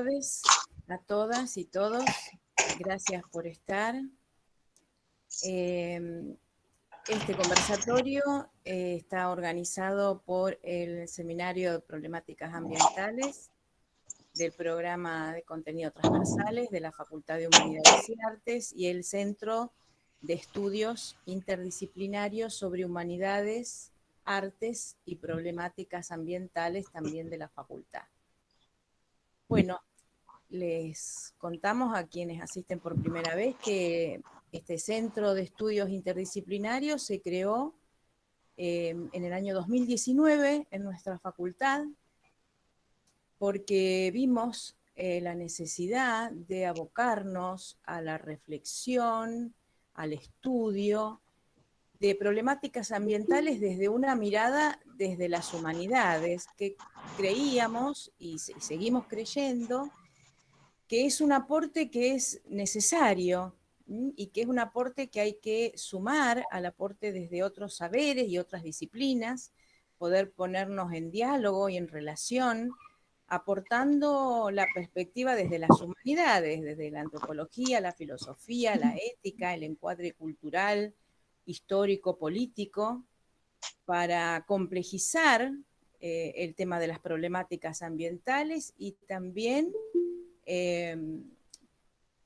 tardes a todas y todos. Gracias por estar. Este conversatorio está organizado por el Seminario de Problemáticas Ambientales del Programa de Contenidos Transversales de la Facultad de Humanidades y Artes y el Centro de Estudios Interdisciplinarios sobre Humanidades, Artes y Problemáticas Ambientales también de la Facultad. Bueno, les contamos a quienes asisten por primera vez que este Centro de Estudios Interdisciplinarios se creó en el año 2019 en nuestra facultad porque vimos la necesidad de abocarnos a la reflexión, al estudio de problemáticas ambientales desde una mirada desde las humanidades, que creíamos y seguimos creyendo que es un aporte que es necesario y que es un aporte que hay que sumar al aporte desde otros saberes y otras disciplinas, poder ponernos en diálogo y en relación, aportando la perspectiva desde las humanidades, desde la antropología, la filosofía, la ética, el encuadre cultural, histórico, político, para complejizar el tema de las problemáticas ambientales y también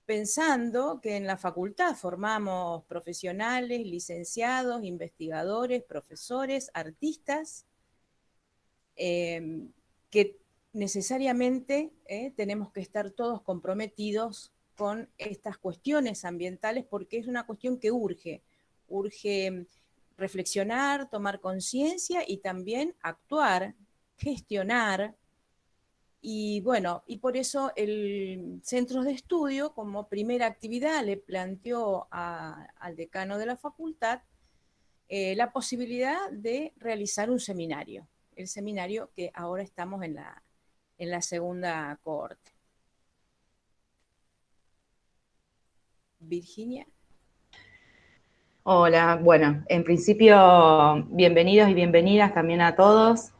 pensando que en la facultad formamos profesionales, licenciados, investigadores, profesores, artistas, que necesariamente tenemos que estar todos comprometidos con estas cuestiones ambientales porque es una cuestión que urge reflexionar, tomar conciencia y también actuar, gestionar. Y bueno, y por eso el centro de estudio, como primera actividad, le planteó al decano de la facultad la posibilidad de realizar un seminario, el seminario que ahora estamos en la segunda cohorte. Virginia. Hola, bueno, en principio, bienvenidos y bienvenidas también a todos.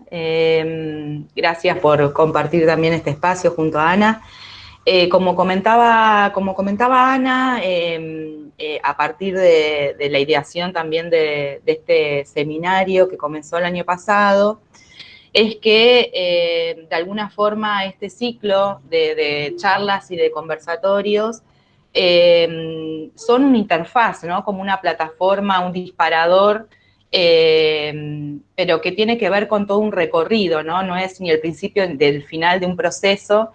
Gracias por compartir también este espacio junto a Ana. Como comentaba Ana, a partir de la ideación también de este seminario que comenzó el año pasado, es que de alguna forma este ciclo de charlas y de conversatorios son una interfaz, ¿no? Como una plataforma, un disparador, pero que tiene que ver con todo un recorrido, ¿no? No es ni el principio del final de un proceso,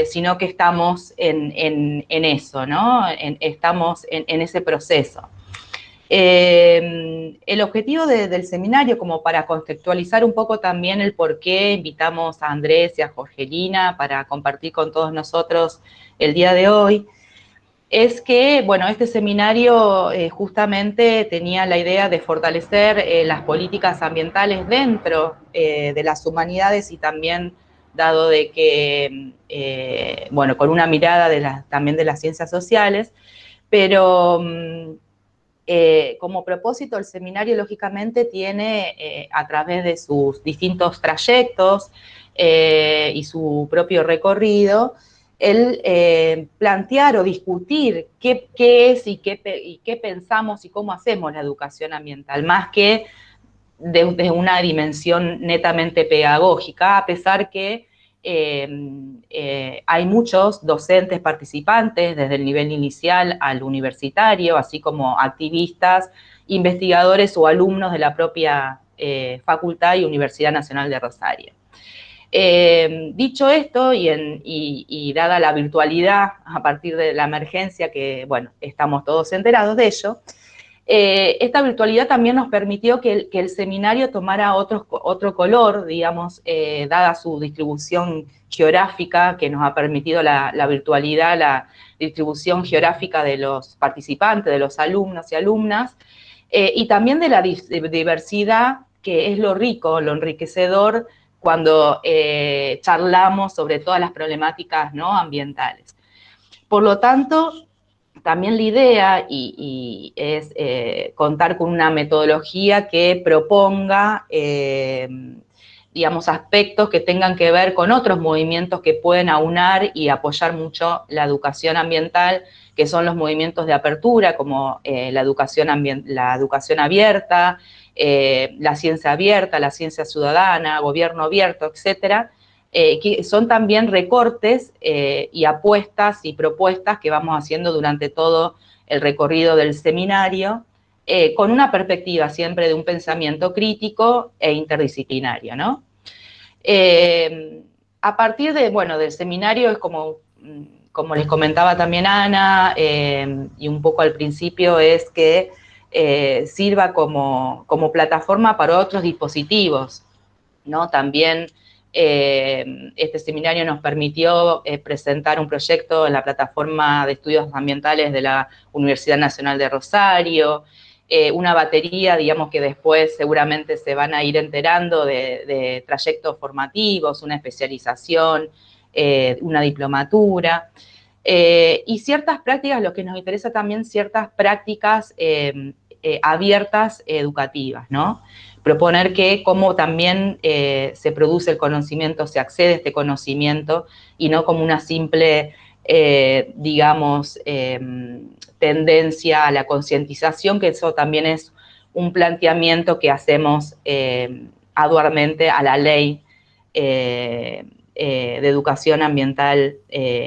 sino que estamos en eso, ¿no? Estamos en ese proceso. El objetivo del seminario, como para contextualizar un poco también el por qué invitamos a Andrés y a Jorgelina para compartir con todos nosotros el día de hoy, es que, bueno, este seminario justamente tenía la idea de fortalecer las políticas ambientales dentro de las humanidades y también dado de que, bueno, con una mirada también de las ciencias sociales, pero como propósito el seminario lógicamente tiene a través de sus distintos trayectos y su propio recorrido, el plantear o discutir qué es y qué pensamos y cómo hacemos la educación ambiental, más que de una dimensión netamente pedagógica, a pesar que hay muchos docentes participantes desde el nivel inicial al universitario, así como activistas, investigadores o alumnos de la propia Facultad y Universidad Nacional de Rosario. Dicho esto, y dada la virtualidad a partir de la emergencia, que bueno, estamos todos enterados de ello, esta virtualidad también nos permitió que el seminario tomara otro color, digamos, dada su distribución geográfica, que nos ha permitido la virtualidad, la distribución geográfica de los participantes, de los alumnos y alumnas, y también de la diversidad, que es lo rico, lo enriquecedor cuando charlamos sobre todas las problemáticas, ¿no?, ambientales. Por lo tanto, también la idea es contar con una metodología que proponga digamos, aspectos que tengan que ver con otros movimientos que pueden aunar y apoyar mucho la educación ambiental, que son los movimientos de apertura, como la educación abierta, la ciencia ciudadana, gobierno abierto, etcétera, que son también recortes y apuestas y propuestas que vamos haciendo durante todo el recorrido del seminario, con una perspectiva siempre de un pensamiento crítico e interdisciplinario, ¿no? A partir de, bueno, del seminario es como les comentaba también Ana, y un poco al principio, es que sirva como plataforma para otros dispositivos, ¿no? También este seminario nos permitió presentar un proyecto en la plataforma de estudios ambientales de la Universidad Nacional de Rosario, una batería, digamos, que después seguramente se van a ir enterando de trayectos formativos, una especialización, una diplomatura, y ciertas prácticas, lo que nos interesa también, ciertas prácticas abiertas educativas, ¿no? Proponer que cómo también se produce el conocimiento, se accede a este conocimiento, y no como una simple, digamos, tendencia a la concientización, que eso también es un planteamiento que hacemos arduamente a la ley de educación ambiental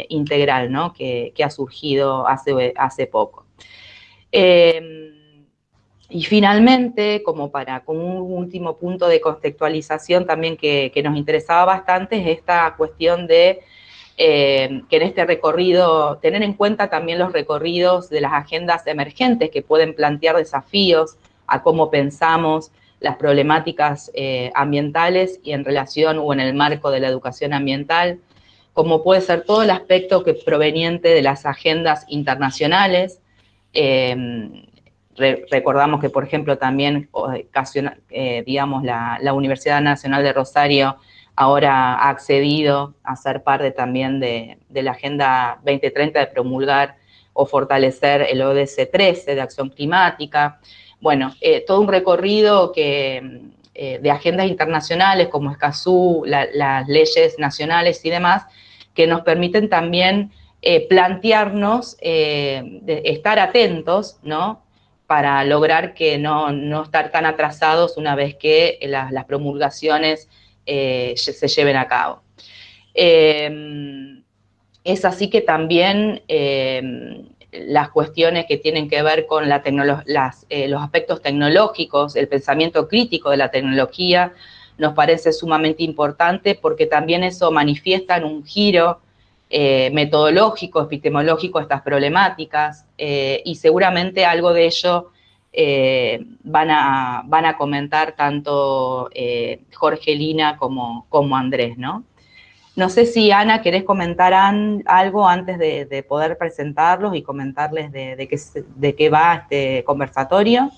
integral, ¿no? que ha surgido hace poco. Y finalmente, como un último punto de contextualización también que nos interesaba bastante, es esta cuestión de que en este recorrido, tener en cuenta también los recorridos de las agendas emergentes que pueden plantear desafíos a cómo pensamos las problemáticas ambientales y en relación o en el marco de la educación ambiental, como puede ser todo el aspecto que proveniente de las agendas internacionales. Recordamos que, por ejemplo, también, digamos, la Universidad Nacional de Rosario ahora ha accedido a ser parte también de la Agenda 2030 de promulgar o fortalecer el ODS 13 de acción climática. Bueno, todo un recorrido de agendas internacionales como Escazú, las leyes nacionales y demás, que nos permiten también plantearnos, estar atentos, ¿no?, para lograr que no estar tan atrasados una vez que las promulgaciones se lleven a cabo. Es así que también las cuestiones que tienen que ver con los aspectos tecnológicos, el pensamiento crítico de la tecnología, nos parece sumamente importante, porque también eso manifiesta en un giro metodológico, epistemológico a estas problemáticas, y seguramente algo de ello van a comentar tanto Jorgelina como Andrés, ¿no? No sé si, Ana, querés comentar algo antes de poder presentarlos y comentarles de qué va este conversatorio.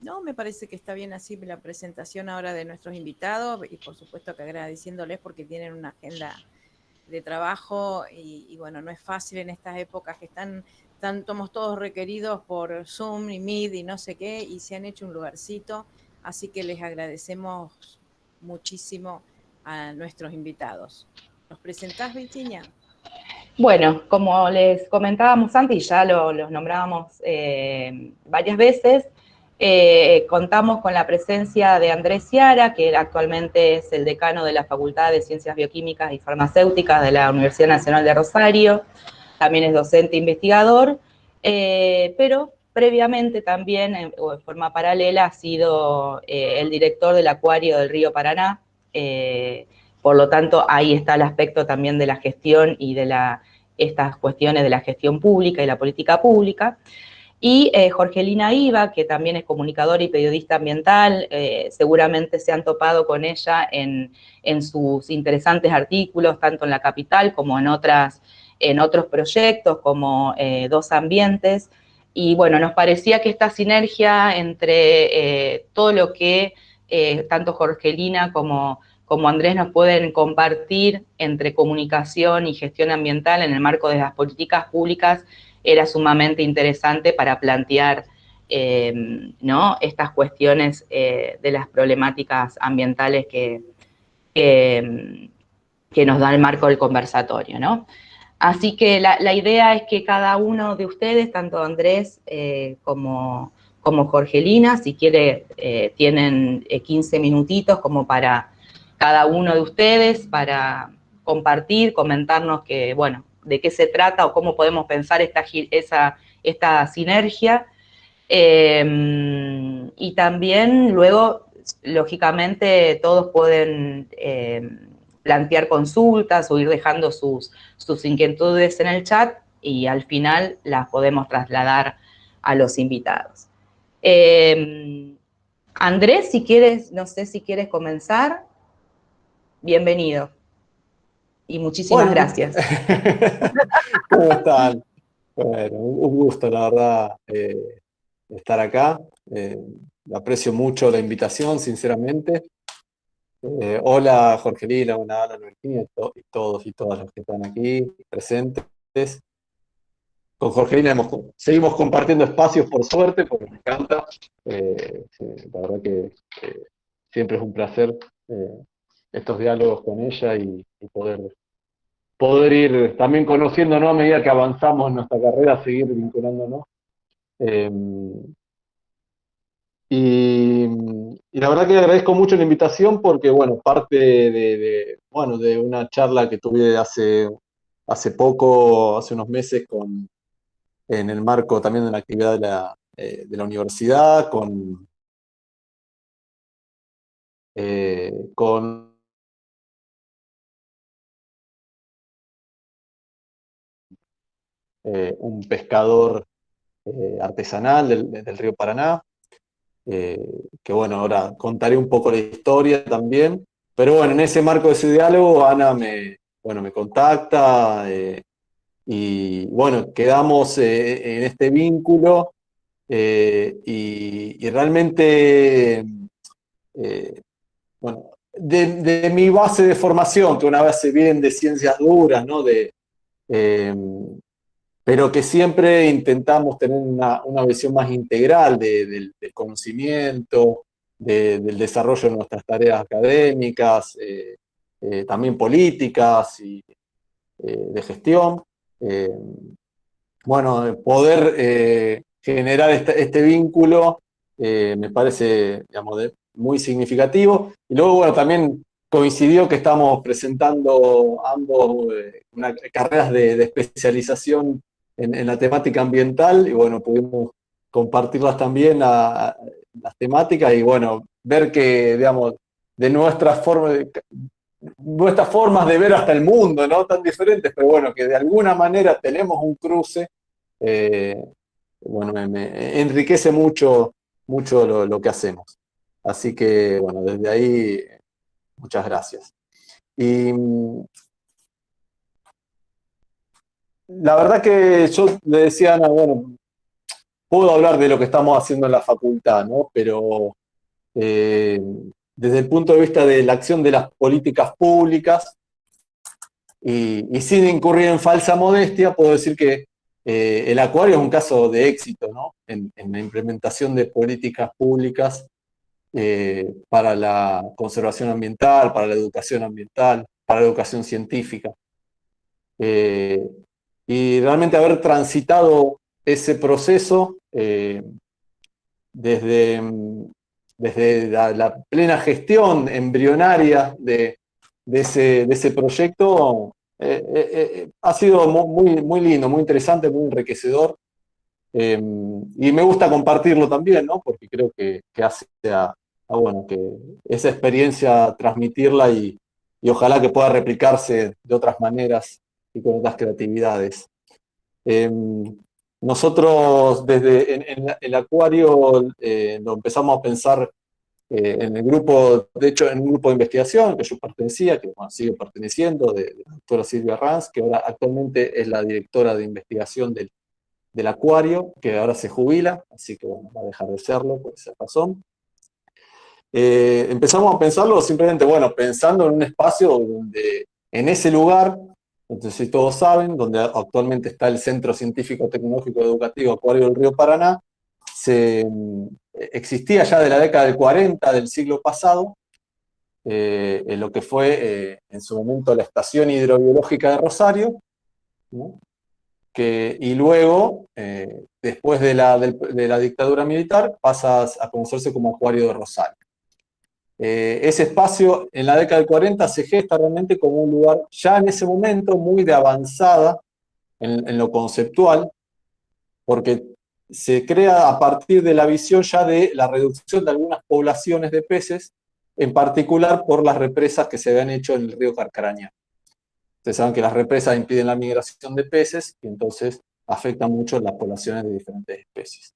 No, me parece que está bien así la presentación ahora de nuestros invitados, y por supuesto que agradeciéndoles porque tienen una agenda de trabajo y bueno, no es fácil en estas épocas que estamos todos requeridos por Zoom y Meet y no sé qué, y se han hecho un lugarcito, así que les agradecemos muchísimo a nuestros invitados. ¿Los presentás, Virginia? Bueno, como les comentábamos antes, y ya los nombrábamos varias veces, contamos con la presencia de Andrés Ciara, que actualmente es el decano de la Facultad de Ciencias Bioquímicas y Farmacéuticas de la Universidad Nacional de Rosario. También es docente e investigador, pero previamente también, o de forma paralela, ha sido el director del Acuario del Río Paraná. Por lo tanto, ahí está el aspecto también de la gestión y de estas cuestiones de la gestión pública y la política pública. Y Jorgelina Iva, que también es comunicadora y periodista ambiental, seguramente se han topado con ella en sus interesantes artículos, tanto en La Capital como en otros proyectos, como Dos Ambientes. Y bueno, nos parecía que esta sinergia entre todo lo que tanto Jorgelina como Andrés nos pueden compartir entre comunicación y gestión ambiental en el marco de las políticas públicas era sumamente interesante para plantear ¿no? Estas cuestiones de las problemáticas ambientales que nos da el marco del conversatorio, ¿no? Así que la idea es que cada uno de ustedes, tanto Andrés como Jorgelina, si quiere, tienen 15 minutitos como para cada uno de ustedes para compartir, comentarnos que, bueno, de qué se trata o cómo podemos pensar esta sinergia. Y también luego, lógicamente, todos pueden plantear consultas o ir dejando sus inquietudes en el chat y al final las podemos trasladar a los invitados. Andrés, si quieres, no sé si quieres comenzar. Bienvenido. Y muchísimas Bueno, gracias. ¿cómo están? Bueno, un gusto, la verdad, estar acá. Aprecio mucho la invitación, sinceramente. Hola, Jorgelina, hola, Virginia, y todos y todas los que están aquí presentes. Con Jorgelina seguimos compartiendo espacios, por suerte, porque me encanta. Sí, la verdad que siempre es un placer estos diálogos con ella y poder ir también conociendo, ¿no? A medida que avanzamos en nuestra carrera, seguir vinculándonos. Eh, y la verdad que agradezco mucho la invitación porque, bueno, parte bueno, de una charla que tuve hace poco, hace unos meses, en el marco también de una actividad de la universidad, con un pescador artesanal del río Paraná. Que bueno, ahora contaré un poco la historia también, pero bueno, en ese marco de ese diálogo, Ana me contacta y bueno, quedamos en este vínculo y realmente, bueno, de mi base de formación, que una base bien de ciencias duras, ¿no? Eh, pero que siempre intentamos tener una visión más integral del conocimiento, del desarrollo de nuestras tareas académicas, también políticas y de gestión. Eh, bueno, poder generar este vínculo me parece, digamos, muy significativo. Y luego, bueno, también coincidió que estamos presentando ambos carreras de especialización en la temática ambiental y bueno, pudimos compartirlas también a las temáticas y bueno, ver que, digamos, de nuestras formas de ver hasta el mundo, ¿no? Tan diferentes, pero bueno, que de alguna manera tenemos un cruce, eh, bueno, me enriquece mucho, mucho lo que hacemos. Así que, bueno, desde ahí, muchas gracias. Y la verdad que yo le decía a Ana, bueno, puedo hablar de lo que estamos haciendo en la facultad, ¿no? Pero desde el punto de vista de la acción de las políticas públicas, y sin incurrir en falsa modestia, puedo decir que el acuario es un caso de éxito, ¿no? En la implementación de políticas públicas para la conservación ambiental, para la educación ambiental, para la educación científica. Y realmente haber transitado ese proceso desde, desde la plena gestión embrionaria de ese proyecto, ha sido muy lindo, muy interesante, muy enriquecedor. Y me gusta compartirlo también, ¿no? Porque creo que hace bueno, que esa experiencia transmitirla y ojalá que pueda replicarse de otras maneras y con otras creatividades. Nosotros desde en el acuario lo empezamos a pensar en el grupo, de hecho en un grupo de investigación que yo pertenecía, que bueno, sigue perteneciendo, de la doctora Silvia Ranz, que ahora actualmente es la directora de investigación del acuario, que ahora se jubila, así que bueno, va a dejar de serlo por esa razón. Empezamos a pensarlo simplemente, bueno, pensando en un espacio donde, en ese lugar, entonces si todos saben, donde actualmente está el Centro Científico Tecnológico Educativo Acuario del Río Paraná, existía ya de la década del 40 del siglo pasado, en lo que fue en su momento la Estación Hidrobiológica de Rosario, ¿no? Y luego, después de la dictadura militar, pasa a conocerse como Acuario de Rosario. Ese espacio en la década del 40 se gesta realmente como un lugar ya en ese momento muy de avanzada en lo conceptual, porque se crea a partir de la visión ya de la reducción de algunas poblaciones de peces, en particular por las represas que se habían hecho en el río Carcarañá. Ustedes saben que las represas impiden la migración de peces y entonces afectan mucho las poblaciones de diferentes especies.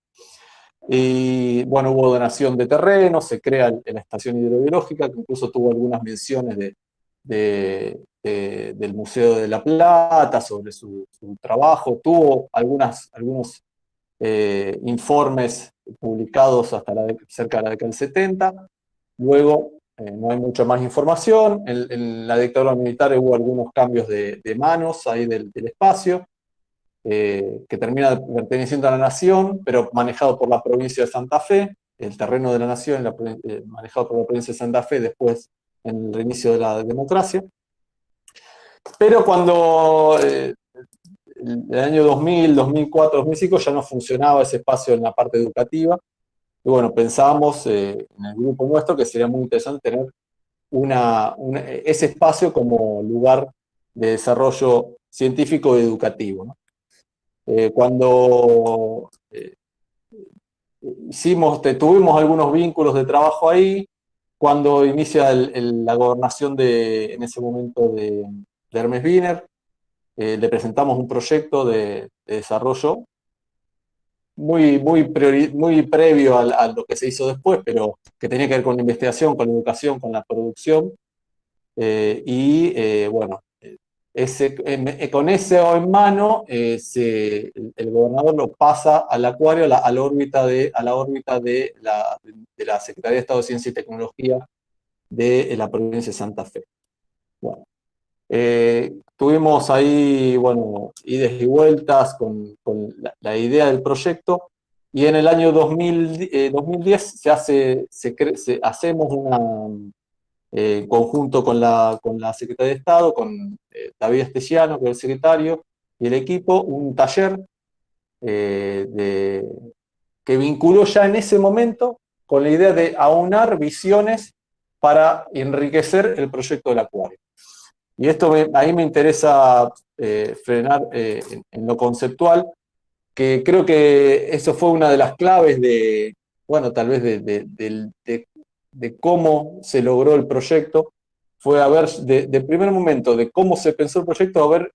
Y bueno, hubo donación de terreno, se crea la estación hidrobiológica, que incluso tuvo algunas menciones del Museo de La Plata sobre su trabajo, tuvo algunos informes publicados hasta cerca de la década del 70. Luego no hay mucha más información. En la dictadura militar hubo algunos cambios de manos ahí del espacio, que termina perteneciendo a la nación, pero manejado por la provincia de Santa Fe, el terreno de la nación manejado por la provincia de Santa Fe después en el reinicio de la democracia. Pero cuando el año 2000, 2004, 2005 ya no funcionaba ese espacio en la parte educativa, y bueno, pensábamos en el grupo nuestro que sería muy interesante tener ese espacio como lugar de desarrollo científico y educativo, ¿no? Cuando tuvimos algunos vínculos de trabajo ahí, cuando inicia la gobernación en ese momento de Hermes Wiener, le presentamos un proyecto de desarrollo muy previo a lo que se hizo después, pero que tenía que ver con la investigación, con la educación, con la producción, bueno, con eso en mano, el gobernador lo pasa al Acuario, a la órbita de la Secretaría de Estado de Ciencia y Tecnología de la provincia de Santa Fe. Bueno, tuvimos ahí, bueno, idas y vueltas con la idea del proyecto, y en el año 2010 hacemos en conjunto con la Secretaría de Estado, con David Estesiano, que es el secretario, y el equipo, un taller que vinculó ya en ese momento con la idea de aunar visiones para enriquecer el proyecto del Acuario. Y esto ahí me interesa frenar en lo conceptual, que creo que eso fue una de las claves bueno, tal vez de cómo se logró el proyecto, fue haber, de primer momento, de cómo se pensó el proyecto, haber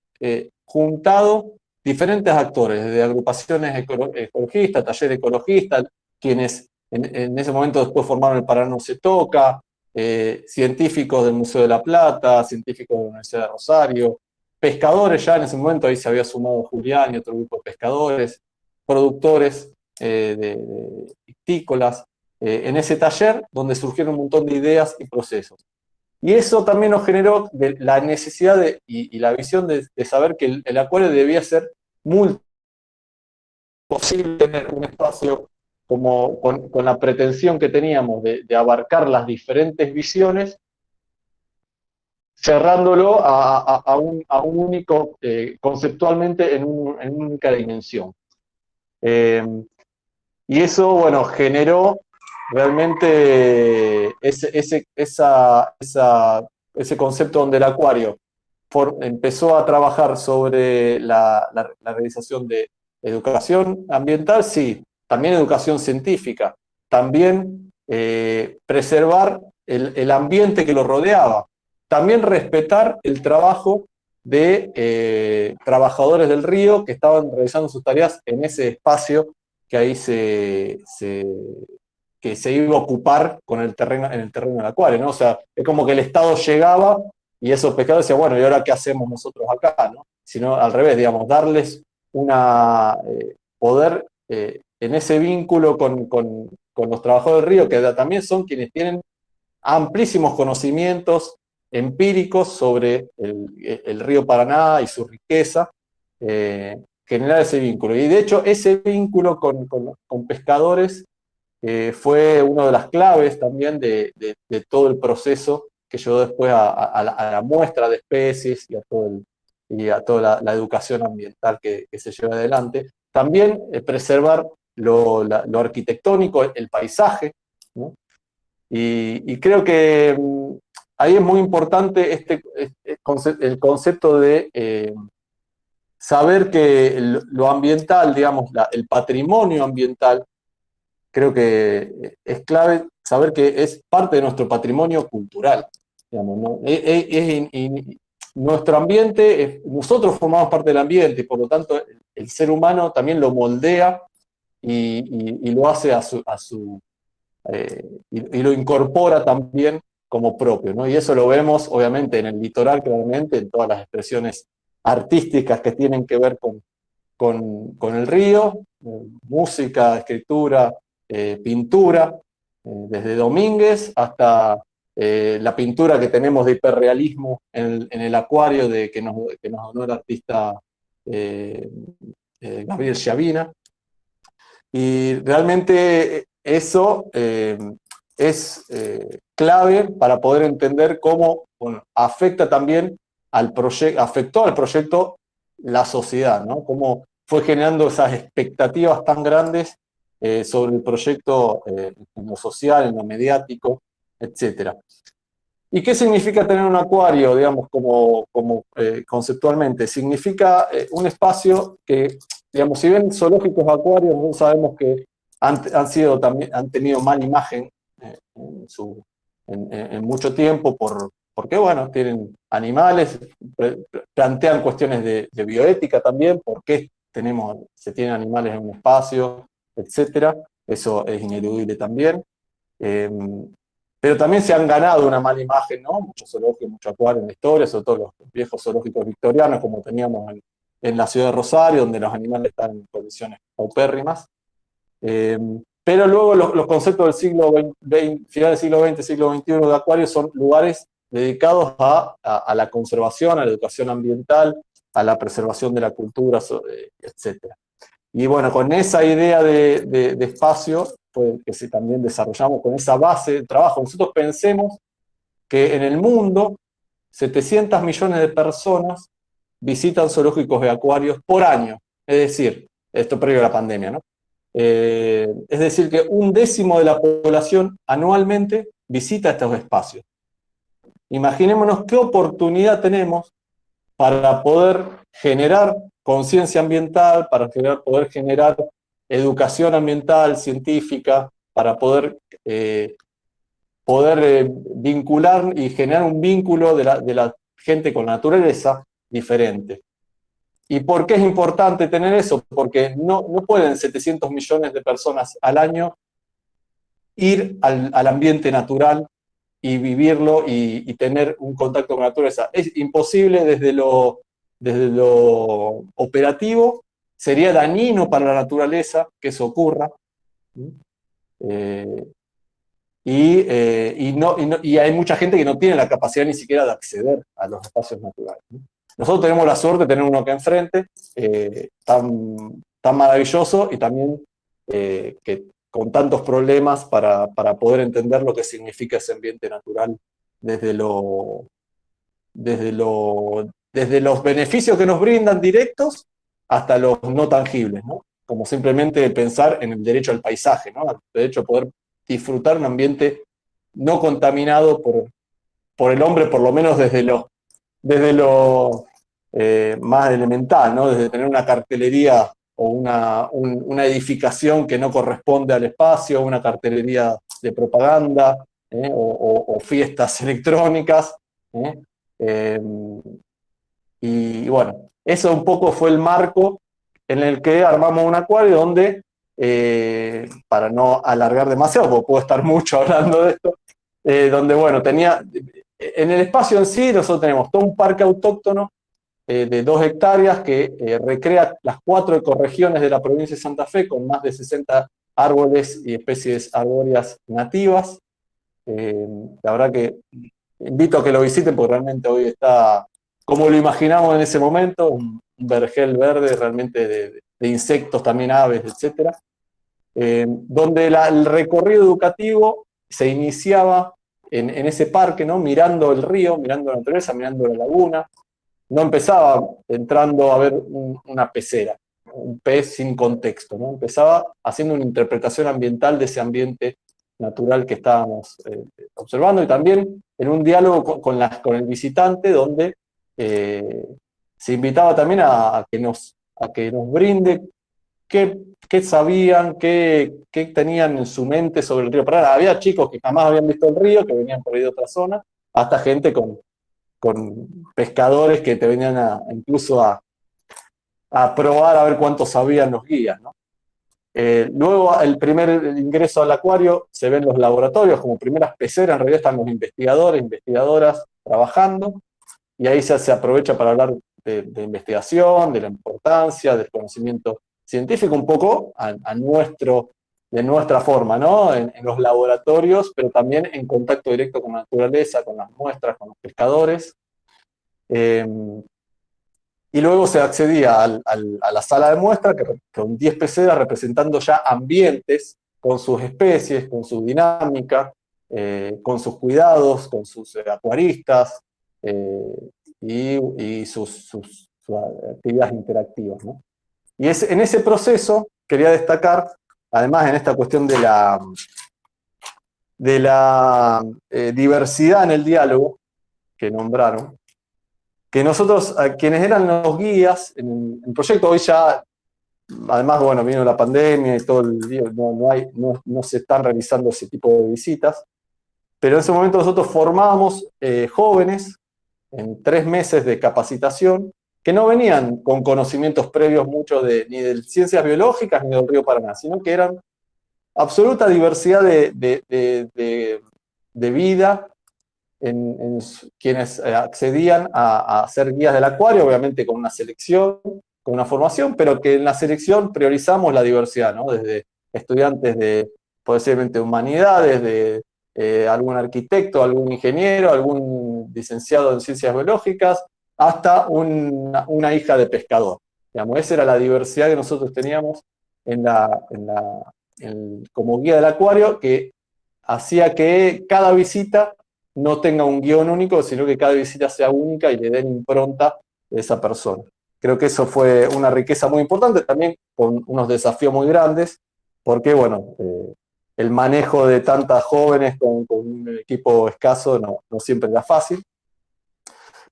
juntado diferentes actores, desde agrupaciones ecologistas, talleres ecologistas, quienes en ese momento después formaron el Paraná No Se Toca, científicos del Museo de La Plata, científicos de la Universidad de Rosario, pescadores, ya en ese momento ahí se había sumado Julián y otro grupo de pescadores, productores ictícolas, en ese taller donde surgieron un montón de ideas y procesos. Y eso también nos generó la necesidad y la visión de saber que el Acuario debía ser posible tener un espacio con la pretensión que teníamos de abarcar las diferentes visiones, cerrándolo a un único, conceptualmente en una única dimensión. Y eso, bueno, generó realmente ese concepto donde el Acuario empezó a trabajar sobre la realización de educación ambiental, sí, también educación científica, también preservar el ambiente que lo rodeaba, también respetar el trabajo de trabajadores del río que estaban realizando sus tareas en ese espacio que ahí que se iba a ocupar en el terreno del Acuario, ¿no? O sea, es como que el Estado llegaba y esos pescadores decían, bueno, ¿y ahora qué hacemos nosotros acá, no? Sino al revés, digamos, darles poder en ese vínculo con los trabajadores del río, que también son quienes tienen amplísimos conocimientos empíricos sobre el río Paraná y su riqueza, que generar ese vínculo. Y de hecho, ese vínculo con pescadores fue una de las claves también de todo el proceso que llevó después a la muestra de especies y a toda la educación ambiental que se lleva adelante. También preservar lo arquitectónico, el paisaje, ¿no? Y creo que ahí es muy importante el concepto de saber que lo ambiental, digamos, el patrimonio ambiental, creo que es clave saber que es parte de nuestro patrimonio cultural, digamos, ¿no? Nuestro ambiente, nosotros formamos parte del ambiente, y por lo tanto el ser humano también lo moldea y lo hace y lo incorpora también como propio, ¿no? Y eso lo vemos obviamente en el litoral, claramente, en todas las expresiones artísticas que tienen que ver con el río, música, escritura, pintura, desde Domínguez hasta la pintura que tenemos de hiperrealismo en el acuario que nos donó el artista Gabriel Schiavina. Y realmente eso es clave para poder entender cómo, bueno, afecta también afectó al proyecto la sociedad, ¿no? Cómo fue generando esas expectativas tan grandes sobre el proyecto en lo social, en lo mediático, etc. ¿Y qué significa tener un acuario, digamos, como conceptualmente? Significa un espacio que, digamos, si bien zoológicos o acuarios, no sabemos que han tenido mala imagen en mucho tiempo porque, bueno, tienen animales, plantean cuestiones de bioética también, por qué se tienen animales en un espacio, etcétera. Eso es ineludible también. Pero también se han ganado una mala imagen, ¿no? Muchos zoológicos, mucho acuario en la historia, sobre todo los viejos zoológicos victorianos, como teníamos en la ciudad de Rosario, donde los animales están en condiciones paupérrimas. Pero luego los conceptos del final del siglo XX, siglo XXI de acuarios son lugares dedicados a la conservación, a la educación ambiental, a la preservación de la cultura, etc. Y bueno, con esa idea de espacio fue que también desarrollamos con esa base de trabajo. Nosotros pensemos que en el mundo 700 millones de personas visitan zoológicos y acuarios por año. Es decir, esto previo a la pandemia, ¿no? Es decir, que 1/10 de la población anualmente visita estos espacios. Imaginémonos qué oportunidad tenemos para poder generar conciencia ambiental, para poder generar educación ambiental, científica, para poder vincular y generar un vínculo de la gente con la naturaleza diferente. ¿Y por qué es importante tener eso? Porque no pueden 700 millones de personas al año ir al ambiente natural y vivirlo y tener un contacto con la naturaleza. Es imposible desde lo operativo, sería dañino para la naturaleza que eso ocurra. Y hay mucha gente que no tiene la capacidad ni siquiera de acceder a los espacios naturales, ¿no? Nosotros tenemos la suerte de tener uno acá enfrente, tan maravilloso y también que con tantos problemas para poder entender lo que significa ese ambiente natural desde los beneficios que nos brindan directos hasta los no tangibles, ¿no? Como simplemente pensar en el derecho al paisaje, ¿no? El derecho a poder disfrutar un ambiente no contaminado por el hombre, por lo menos desde lo más elemental, ¿no? Desde tener una cartelería o una edificación que no corresponde al espacio, una cartelería de propaganda, o fiestas electrónicas. Y bueno, eso un poco fue el marco en el que armamos un acuario donde, para no alargar demasiado, porque puedo estar mucho hablando de esto, donde, bueno, en el espacio en sí nosotros tenemos todo un parque autóctono de 2 hectáreas que recrea las 4 ecorregiones de la provincia de Santa Fe con más de 60 árboles y especies arbóreas nativas. La verdad que invito a que lo visiten porque realmente hoy está como lo imaginamos en ese momento, vergel verde realmente de insectos, también aves, etc. Donde el recorrido educativo se iniciaba en ese parque, ¿no? Mirando el río, mirando la naturaleza, mirando la laguna. No empezaba entrando a ver una pecera, un pez sin contexto, ¿no? Empezaba haciendo una interpretación ambiental de ese ambiente natural que estábamos observando, y también en un diálogo con el visitante, donde se invitaba también a que nos brinde qué sabían, qué tenían en su mente sobre el río Paraná. Había chicos que jamás habían visto el río, que venían por ahí de otra zona, hasta gente con pescadores que te venían incluso a probar a ver cuánto sabían los guías, ¿no? Luego, el primer ingreso al acuario, se ven los laboratorios como primeras peceras. En realidad están los investigadores, investigadoras trabajando, y ahí se aprovecha para hablar de investigación, de la importancia, del conocimiento científico, un poco de nuestra forma, ¿no? En los laboratorios, pero también en contacto directo con la naturaleza, con las muestras, con los pescadores. Y luego se accedía a la sala de muestra, con 10 peceras representando ya ambientes, con sus especies, con su dinámica, con sus cuidados, con sus acuaristas, y sus actividades interactivas, ¿no? Y en ese proceso quería destacar, además en esta cuestión de la diversidad en el diálogo que nombraron, que nosotros, quienes eran los guías en el proyecto, hoy ya, además, bueno, vino la pandemia y todo el día, no se están realizando ese tipo de visitas, pero en ese momento nosotros formábamos jóvenes en 3 meses de capacitación, que no venían con conocimientos previos muchos ni de ciencias biológicas ni del río Paraná, sino que eran absoluta diversidad de vida en quienes accedían a ser guías del acuario, obviamente con una selección, con una formación, pero que en la selección priorizamos la diversidad, ¿no? Desde estudiantes de, posiblemente, humanidades, de algún arquitecto, algún ingeniero, algún licenciado en ciencias biológicas, hasta una hija de pescador. Digamos, esa era la diversidad que nosotros teníamos como guía del acuario, que hacía que cada visita no tenga un guión único, sino que cada visita sea única y le den impronta de esa persona. Creo que eso fue una riqueza muy importante, también con unos desafíos muy grandes, porque, bueno, el manejo de tantas jóvenes con un equipo escaso no siempre era fácil,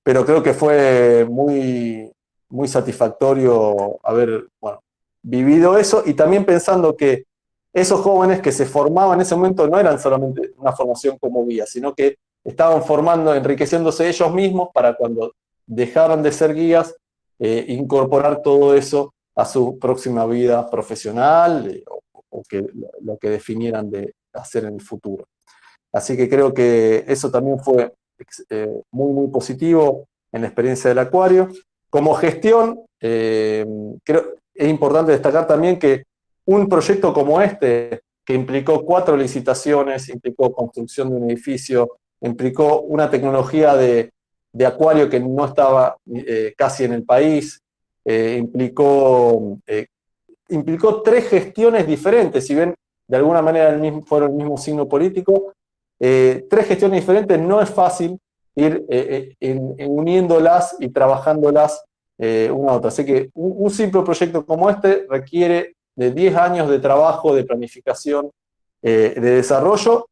pero creo que fue muy, muy satisfactorio haber, bueno, vivido eso, y también pensando que esos jóvenes que se formaban en ese momento no eran solamente una formación como guía, sino que estaban formando, enriqueciéndose ellos mismos para, cuando dejaran de ser guías, incorporar todo eso a su próxima vida profesional, o lo que definieran de hacer en el futuro. Así que creo que eso también fue muy, muy positivo en la experiencia del acuario. Como gestión, creo es importante destacar también que un proyecto como este, que implicó 4 licitaciones, implicó construcción de un edificio, implicó una tecnología de acuario que no estaba casi en el país, implicó 3 gestiones diferentes, si bien de alguna manera fueron el mismo signo político. 3 gestiones diferentes, no es fácil ir uniéndolas y trabajándolas una a otra. Así que un simple proyecto como este requiere de 10 años de trabajo, de planificación, de desarrollo,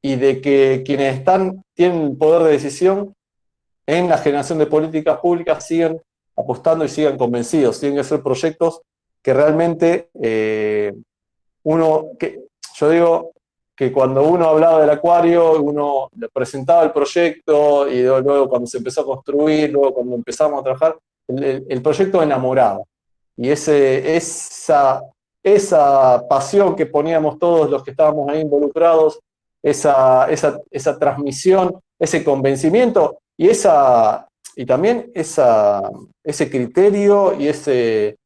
y de que quienes tienen el poder de decisión en la generación de políticas públicas sigan apostando y sigan convencidos. Tienen que ser proyectos que realmente yo digo que cuando uno hablaba del acuario, uno le presentaba el proyecto, y luego cuando se empezó a construir, luego cuando empezamos a trabajar, el proyecto enamoraba. Y esa pasión que poníamos todos los que estábamos ahí involucrados, esa transmisión, ese convencimiento, y también ese criterio y ese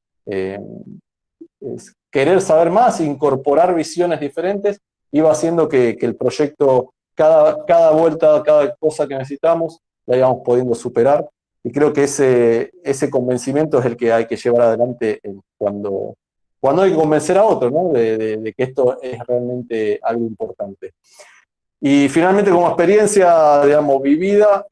querer saber más, incorporar visiones diferentes, iba haciendo que el proyecto, cada vuelta, cada cosa que necesitamos, la íbamos pudiendo superar, y creo que ese convencimiento es el que hay que llevar adelante cuando hay que convencer a otros, ¿no? De que esto es realmente algo importante. Y finalmente, como experiencia, digamos, vivida,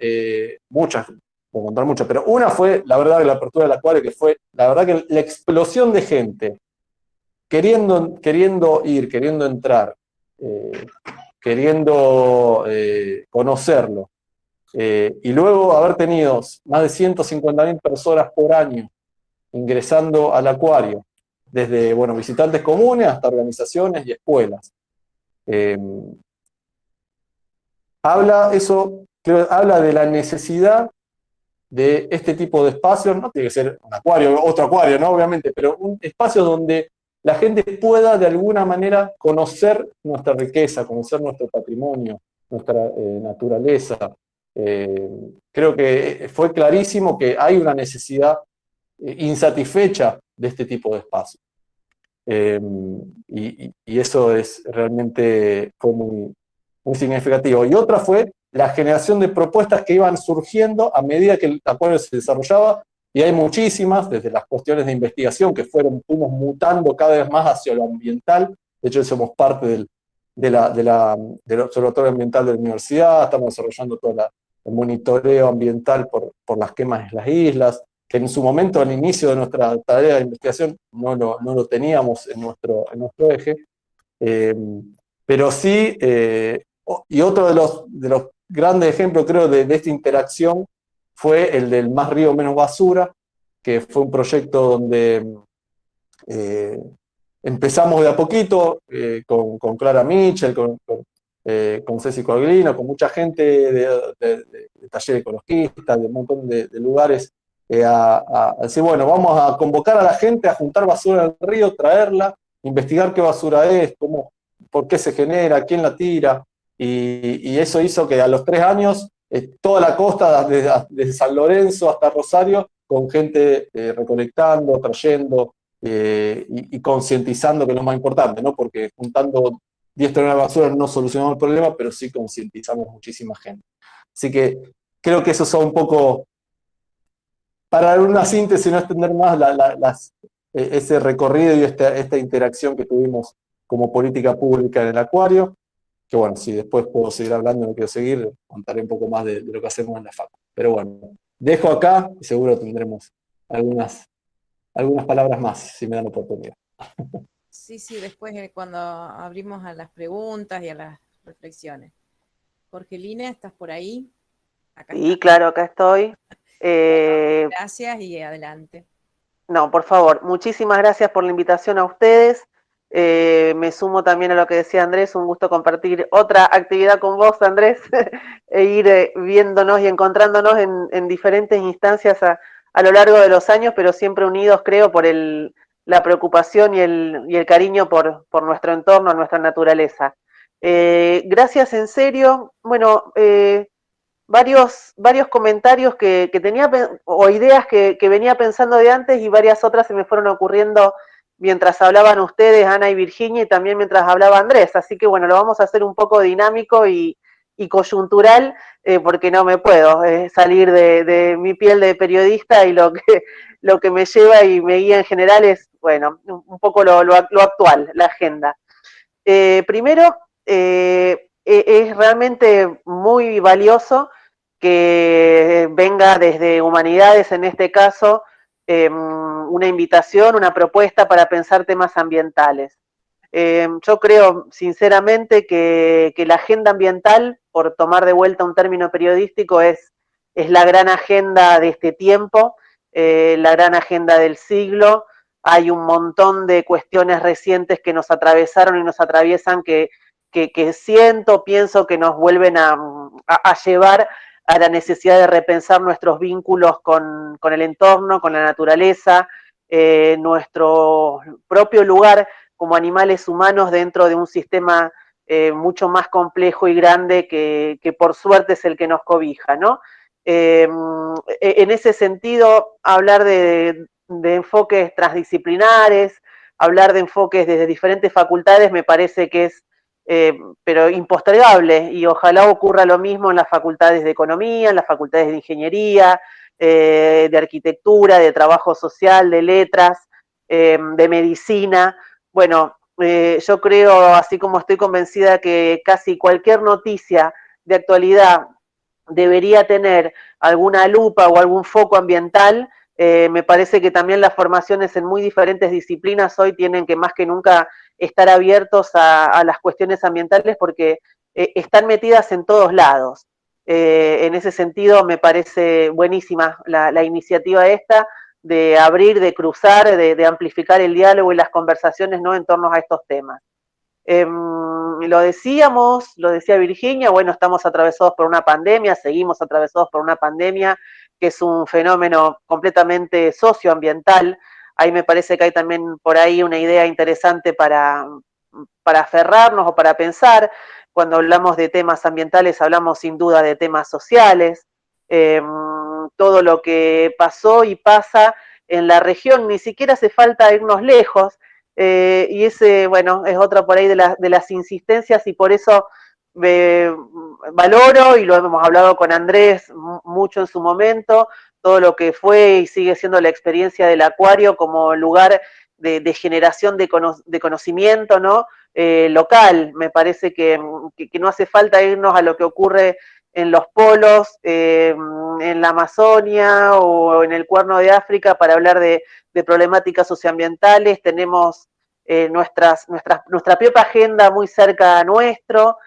muchas, puedo contar muchas, pero una fue, la verdad, la apertura del acuario, que fue, la verdad, que la explosión de gente queriendo ir, queriendo entrar, queriendo conocerlo, y luego haber tenido más de 150.000 personas por año ingresando al acuario, desde, bueno, visitantes comunes hasta organizaciones y escuelas. Habla de la necesidad de este tipo de espacios, no tiene que ser un acuario, otro acuario, ¿no? Obviamente, pero un espacio donde la gente pueda de alguna manera conocer nuestra riqueza, conocer nuestro patrimonio, nuestra naturaleza. Creo que fue clarísimo que hay una necesidad insatisfecha de este tipo de espacios. Y eso fue muy significativo. Y otra fue la generación de propuestas que iban surgiendo a medida que el acuario se desarrollaba, y hay muchísimas, desde las cuestiones de investigación que fuimos mutando cada vez más hacia lo ambiental. De hecho, somos parte del Observatorio Ambiental de la Universidad, estamos desarrollando todo el monitoreo ambiental por las quemas en las islas, que en su momento, al inicio de nuestra tarea de investigación, no lo teníamos en nuestro eje. Pero sí, y otro de los grandes ejemplos, creo, de esta interacción fue el del Más Río Menos Basura, que fue un proyecto donde empezamos de a poquito, con Clara Mitchell, con Ceci Coaglino, con mucha gente de taller ecologista, de un montón de lugares, a decir, bueno, vamos a convocar a la gente a juntar basura en el río, traerla, investigar qué basura es, por qué se genera, quién la tira, y eso hizo que a los 3 años toda la costa, desde San Lorenzo hasta Rosario, con gente recolectando, trayendo y concientizando, que es lo más importante, ¿no? Porque juntando 10 toneladas de basura no solucionamos el problema, pero sí concientizamos muchísima gente. Así que creo que eso son un poco, para dar una síntesis y no extender más ese recorrido y esta interacción que tuvimos como política pública en el acuario, que bueno, si después puedo seguir hablando, no quiero seguir, contaré un poco más de lo que hacemos en la facu. Pero bueno, dejo acá y seguro tendremos algunas palabras más, si me dan la oportunidad. Sí, después cuando abrimos a las preguntas y a las reflexiones. Jorgelina, ¿estás por ahí? Acá sí, claro, acá estoy. Gracias y adelante. No, por favor, muchísimas gracias por la invitación a ustedes. Me sumo también a lo que decía Andrés, un gusto compartir otra actividad con vos, Andrés, e ir viéndonos y encontrándonos en diferentes instancias a lo largo de los años, pero siempre unidos, creo, por la preocupación y el cariño por nuestro entorno, nuestra naturaleza. Gracias, en serio. Bueno, varios comentarios que tenía, o ideas que venía pensando de antes, y varias otras se me fueron ocurriendo mientras hablaban ustedes, Ana y Virginia, y también mientras hablaba Andrés. Así que bueno, lo vamos a hacer un poco dinámico y coyuntural, porque no me puedo salir de mi piel de periodista, y lo que me lleva y me guía en general es, bueno, un poco lo actual, la agenda. Primero, es realmente muy valioso que venga desde Humanidades, en este caso, una invitación, una propuesta para pensar temas ambientales. Yo creo sinceramente que la agenda ambiental, por tomar de vuelta un término periodístico, es la gran agenda de este tiempo, la gran agenda del siglo. Hay un montón de cuestiones recientes que nos atravesaron y nos atraviesan que pienso que nos vuelven a llevar a la necesidad de repensar nuestros vínculos con el entorno, con la naturaleza, nuestro propio lugar como animales humanos dentro de un sistema mucho más complejo y grande que por suerte es el que nos cobija, ¿no? En ese sentido, hablar de enfoques transdisciplinares, hablar de enfoques desde diferentes facultades, me parece que es pero impostergable, y ojalá ocurra lo mismo en las facultades de economía, en las facultades de ingeniería, de arquitectura, de trabajo social, de letras, de medicina. Bueno, yo creo, así como estoy convencida que casi cualquier noticia de actualidad debería tener alguna lupa o algún foco ambiental, me parece que también las formaciones en muy diferentes disciplinas hoy tienen que más que nunca estar abiertos a las cuestiones ambientales porque están metidas en todos lados. En ese sentido me parece buenísima la iniciativa esta de abrir, de cruzar, de amplificar el diálogo y las conversaciones, ¿no?, en torno a estos temas. Lo decíamos, lo decía Virginia, bueno, estamos atravesados por una pandemia, seguimos atravesados por una pandemia, que es un fenómeno completamente socioambiental. Ahí me parece que hay también por ahí una idea interesante para aferrarnos o para pensar. Cuando hablamos de temas ambientales, hablamos sin duda de temas sociales. Todo lo que pasó y pasa en la región, ni siquiera hace falta irnos lejos. Y ese, bueno, es otra por ahí de las insistencias y por eso valoro, y lo hemos hablado con Andrés mucho en su momento, todo lo que fue y sigue siendo la experiencia del acuario como lugar de generación de conocimiento, ¿no? Local. Me parece que no hace falta irnos a lo que ocurre en los polos, en la Amazonia o en el Cuerno de África para hablar de problemáticas socioambientales. Tenemos nuestra propia agenda muy cerca nuestro,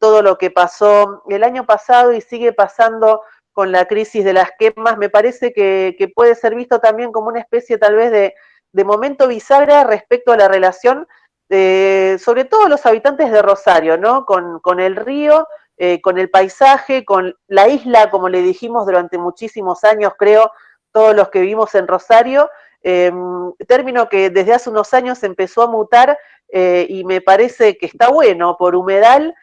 todo lo que pasó el año pasado y sigue pasando con la crisis de las quemas, me parece que puede ser visto también como una especie tal vez de momento bisagra respecto a la relación, sobre todo los habitantes de Rosario, ¿no? Con el río, con el paisaje, con la isla, como le dijimos durante muchísimos años, creo, todos los que vivimos en Rosario, término que desde hace unos años empezó a mutar y me parece que está bueno, por humedal,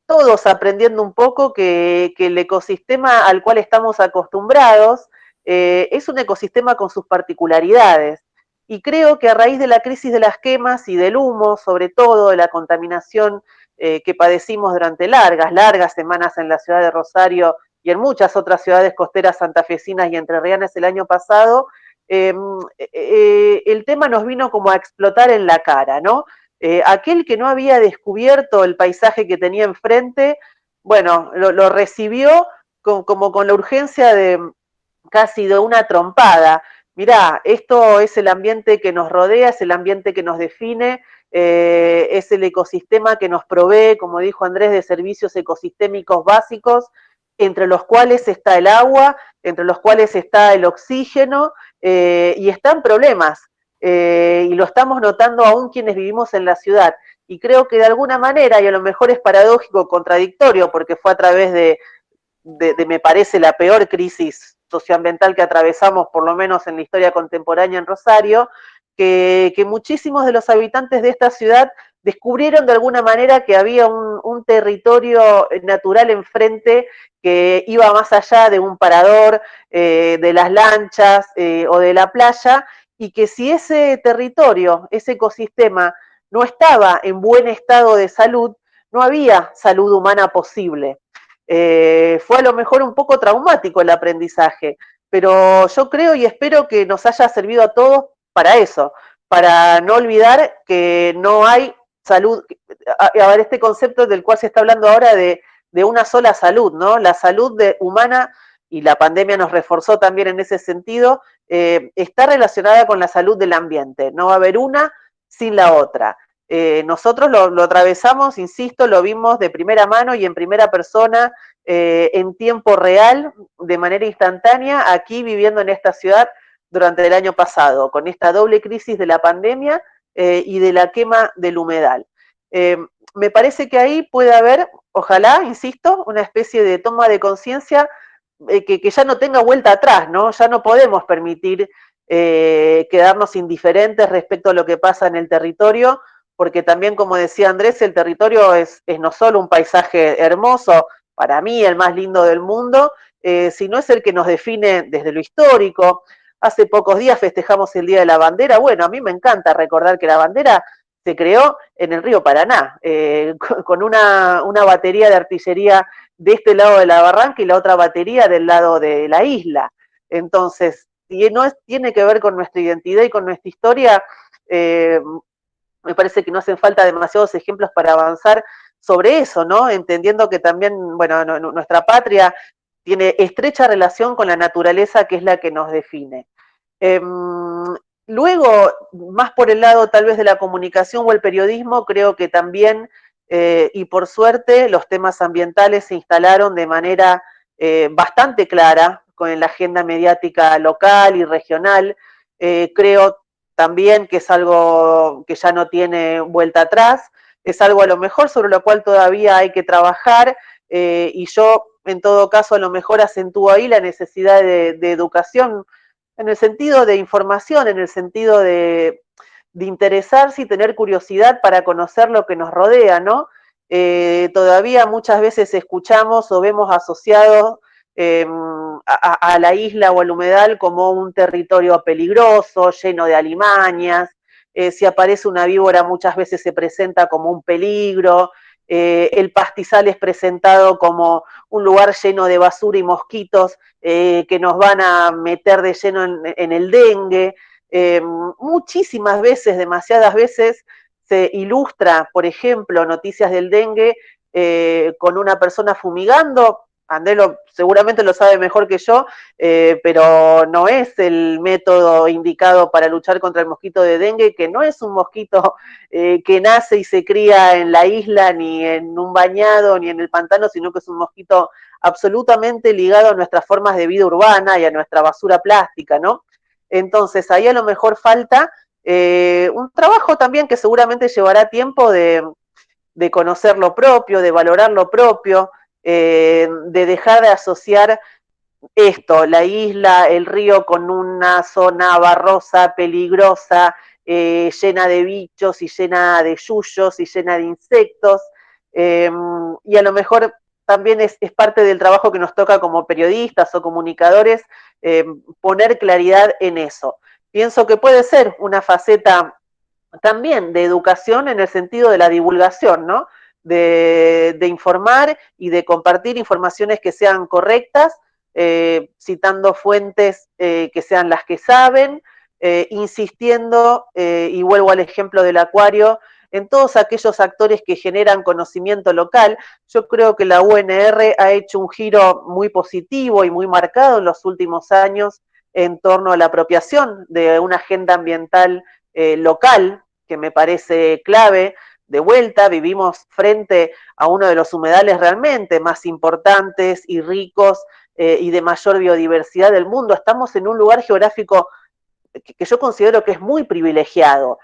todos aprendiendo un poco que el ecosistema al cual estamos acostumbrados es un ecosistema con sus particularidades. Y creo que a raíz de la crisis de las quemas y del humo, sobre todo de la contaminación que padecimos durante largas semanas en la ciudad de Rosario y en muchas otras ciudades costeras santafesinas y entrerrianas el año pasado, el tema nos vino como a explotar en la cara, ¿no? Aquel que no había descubierto el paisaje que tenía enfrente, bueno, lo recibió como con la urgencia de casi de una trompada. Mirá, esto es el ambiente que nos rodea, es el ambiente que nos define, es el ecosistema que nos provee, como dijo Andrés, de servicios ecosistémicos básicos, entre los cuales está el agua, entre los cuales está el oxígeno, y están problemas, y lo estamos notando aún quienes vivimos en la ciudad. Y creo que de alguna manera, y a lo mejor es paradójico, contradictorio, porque fue a través de me parece, la peor crisis socioambiental que atravesamos, por lo menos en la historia contemporánea en Rosario, que muchísimos de los habitantes de esta ciudad descubrieron de alguna manera que había un territorio natural enfrente que iba más allá de un parador, de las lanchas o de la playa, y que si ese territorio, ese ecosistema, no estaba en buen estado de salud, no había salud humana posible. Fue a lo mejor un poco traumático el aprendizaje, pero yo creo y espero que nos haya servido a todos para eso, para no olvidar que no hay salud, a ver, este concepto del cual se está hablando ahora de una sola salud, ¿no? La salud humana, y la pandemia nos reforzó también en ese sentido, está relacionada con la salud del ambiente, no va a haber una sin la otra. Nosotros lo atravesamos, insisto, lo vimos de primera mano y en primera persona, en tiempo real, de manera instantánea, aquí viviendo en esta ciudad durante el año pasado, con esta doble crisis de la pandemia y de la quema del humedal. Me parece que ahí puede haber, ojalá, insisto, una especie de toma de conciencia que ya no tenga vuelta atrás, ¿no? Ya no podemos permitir quedarnos indiferentes respecto a lo que pasa en el territorio, porque también, como decía Andrés, el territorio es no solo un paisaje hermoso, para mí el más lindo del mundo, sino es el que nos define desde lo histórico. Hace pocos días festejamos el Día de la Bandera. Bueno, a mí me encanta recordar que la bandera se creó en el río Paraná, con una batería de artillería de este lado de la barranca y la otra batería del lado de la isla. Entonces, si no tiene que ver con nuestra identidad y con nuestra historia, me parece que no hacen falta demasiados ejemplos para avanzar sobre eso, ¿no? Entendiendo que también, bueno, nuestra patria tiene estrecha relación con la naturaleza, que es la que nos define. Luego, más por el lado tal vez de la comunicación o el periodismo, creo que también, y por suerte, los temas ambientales se instalaron de manera bastante clara con la agenda mediática local y regional. Creo también que es algo que ya no tiene vuelta atrás, es algo a lo mejor sobre lo cual todavía hay que trabajar, y yo en todo caso a lo mejor acentúo ahí la necesidad de educación en el sentido de información, en el sentido de interesarse y tener curiosidad para conocer lo que nos rodea, ¿no? Todavía muchas veces escuchamos o vemos asociados a la isla o al humedal como un territorio peligroso, lleno de alimañas. Si aparece una víbora muchas veces se presenta como un peligro. El pastizal es presentado como un lugar lleno de basura y mosquitos que nos van a meter de lleno en el dengue. Muchísimas veces, demasiadas veces, se ilustra, por ejemplo, noticias del dengue con una persona fumigando. Andrés seguramente lo sabe mejor que yo, pero no es el método indicado para luchar contra el mosquito de dengue, que no es un mosquito que nace y se cría en la isla, ni en un bañado, ni en el pantano, sino que es un mosquito absolutamente ligado a nuestras formas de vida urbana y a nuestra basura plástica, ¿no? Entonces, ahí a lo mejor falta un trabajo también que seguramente llevará tiempo de conocer lo propio, de valorar lo propio, de dejar de asociar esto, la isla, el río, con una zona barrosa, peligrosa, llena de bichos y llena de yuyos y llena de insectos, y a lo mejor también es parte del trabajo que nos toca como periodistas o comunicadores, poner claridad en eso. Pienso que puede ser una faceta también de educación en el sentido de la divulgación, ¿no? De informar y de compartir informaciones que sean correctas, citando fuentes que sean las que saben, insistiendo, y vuelvo al ejemplo del acuario, en todos aquellos actores que generan conocimiento local. Yo creo que la UNR ha hecho un giro muy positivo y muy marcado en los últimos años en torno a la apropiación de una agenda ambiental local, que me parece clave. De vuelta, vivimos frente a uno de los humedales realmente más importantes y ricos y de mayor biodiversidad del mundo. Estamos en un lugar geográfico que yo considero que es muy privilegiado.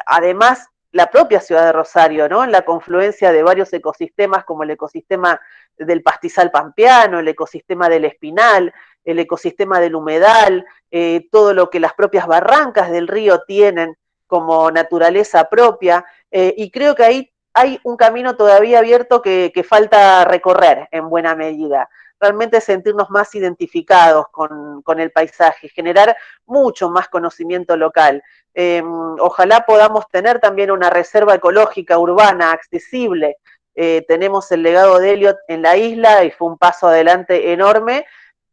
Además, la propia ciudad de Rosario, ¿no? En la confluencia de varios ecosistemas, como el ecosistema del pastizal pampeano, el ecosistema del espinal, el ecosistema del humedal, todo lo que las propias barrancas del río tienen como naturaleza propia, y creo que ahí hay un camino todavía abierto que falta recorrer en buena medida. Realmente sentirnos más identificados con el paisaje, generar mucho más conocimiento local. Ojalá podamos tener también una reserva ecológica urbana accesible. Tenemos el legado de Elliot en la isla y fue un paso adelante enorme,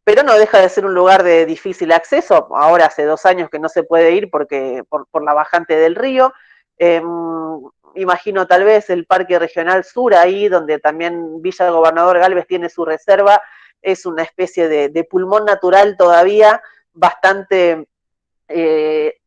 pero no deja de ser un lugar de difícil acceso. Ahora hace 2 años que no se puede ir porque por la bajante del río. Imagino tal vez el Parque Regional Sur, ahí donde también Villa Gobernador Galvez tiene su reserva, es una especie de pulmón natural todavía bastante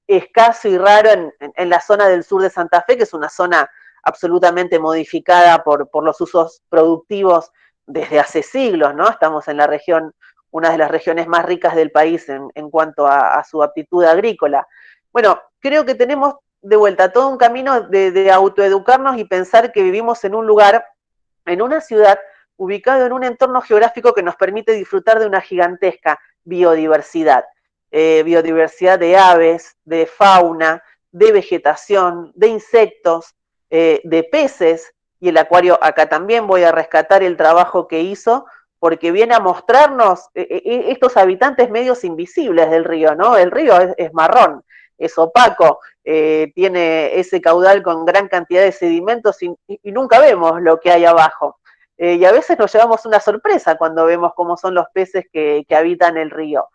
escaso y raro en la zona del sur de Santa Fe, que es una zona absolutamente modificada por los usos productivos desde hace siglos, ¿no? Estamos en la región, una de las regiones más ricas del país en cuanto a su aptitud agrícola. Bueno, creo que tenemos de vuelta todo un camino de autoeducarnos y pensar que vivimos en un lugar, en una ciudad, ubicado en un entorno geográfico que nos permite disfrutar de una gigantesca biodiversidad. Biodiversidad de aves, de fauna, de vegetación, de insectos, de peces, y el acuario acá también voy a rescatar el trabajo que hizo, porque viene a mostrarnos estos habitantes medios invisibles del río, ¿no? El río es marrón, es opaco, tiene ese caudal con gran cantidad de sedimentos y nunca vemos lo que hay abajo. y a veces nos llevamos una sorpresa cuando vemos cómo son los peces que habitan el río.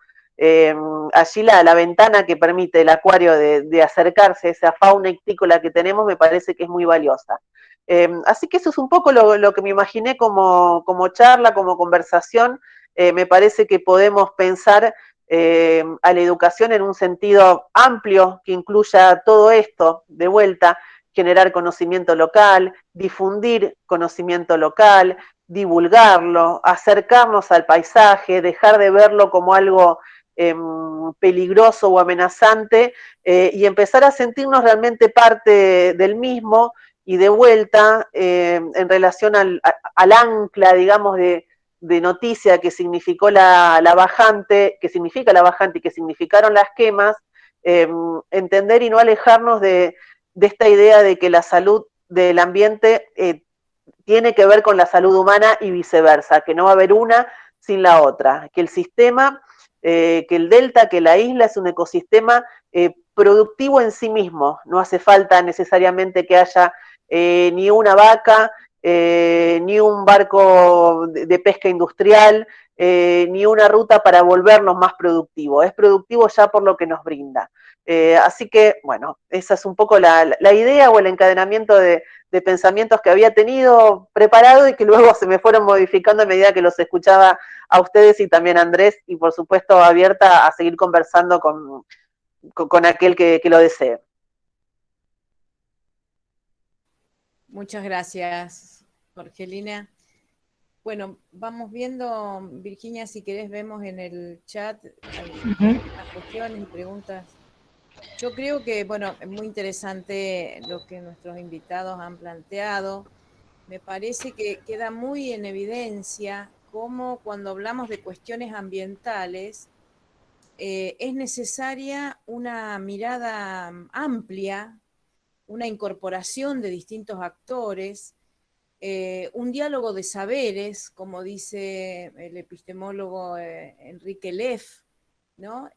Allí la ventana que permite el acuario de acercarse a esa fauna ictícola que tenemos me parece que es muy valiosa. Así que eso es un poco lo que me imaginé como charla, como conversación. Me parece que podemos pensar a la educación en un sentido amplio que incluya todo esto de vuelta, generar conocimiento local, difundir conocimiento local, divulgarlo, acercarnos al paisaje, dejar de verlo como algo peligroso o amenazante y empezar a sentirnos realmente parte del mismo y de vuelta en relación al ancla, digamos, de noticia que significó la bajante, que significa la bajante y que significaron las quemas, entender y no alejarnos de esta idea de que la salud del ambiente tiene que ver con la salud humana y viceversa, que no va a haber una sin la otra, que el sistema, que el delta, que la isla es un ecosistema productivo en sí mismo, no hace falta necesariamente que haya ni una vaca, ni un barco de pesca industrial, ni una ruta para volvernos más productivos, es productivo ya por lo que nos brinda. Así que, bueno, esa es un poco la idea o el encadenamiento de pensamientos que había tenido preparado y que luego se me fueron modificando a medida que los escuchaba a ustedes y también a Andrés, y por supuesto abierta a seguir conversando con aquel que lo desee. Muchas gracias, Jorgelina. Bueno, vamos viendo, Virginia, si querés vemos en el chat algunas cuestiones y preguntas. Yo creo que, bueno, es muy interesante lo que nuestros invitados han planteado. Me parece que queda muy en evidencia cómo cuando hablamos de cuestiones ambientales es necesaria una mirada amplia, una incorporación de distintos actores, un diálogo de saberes, como dice el epistemólogo Enrique Leff, ¿no?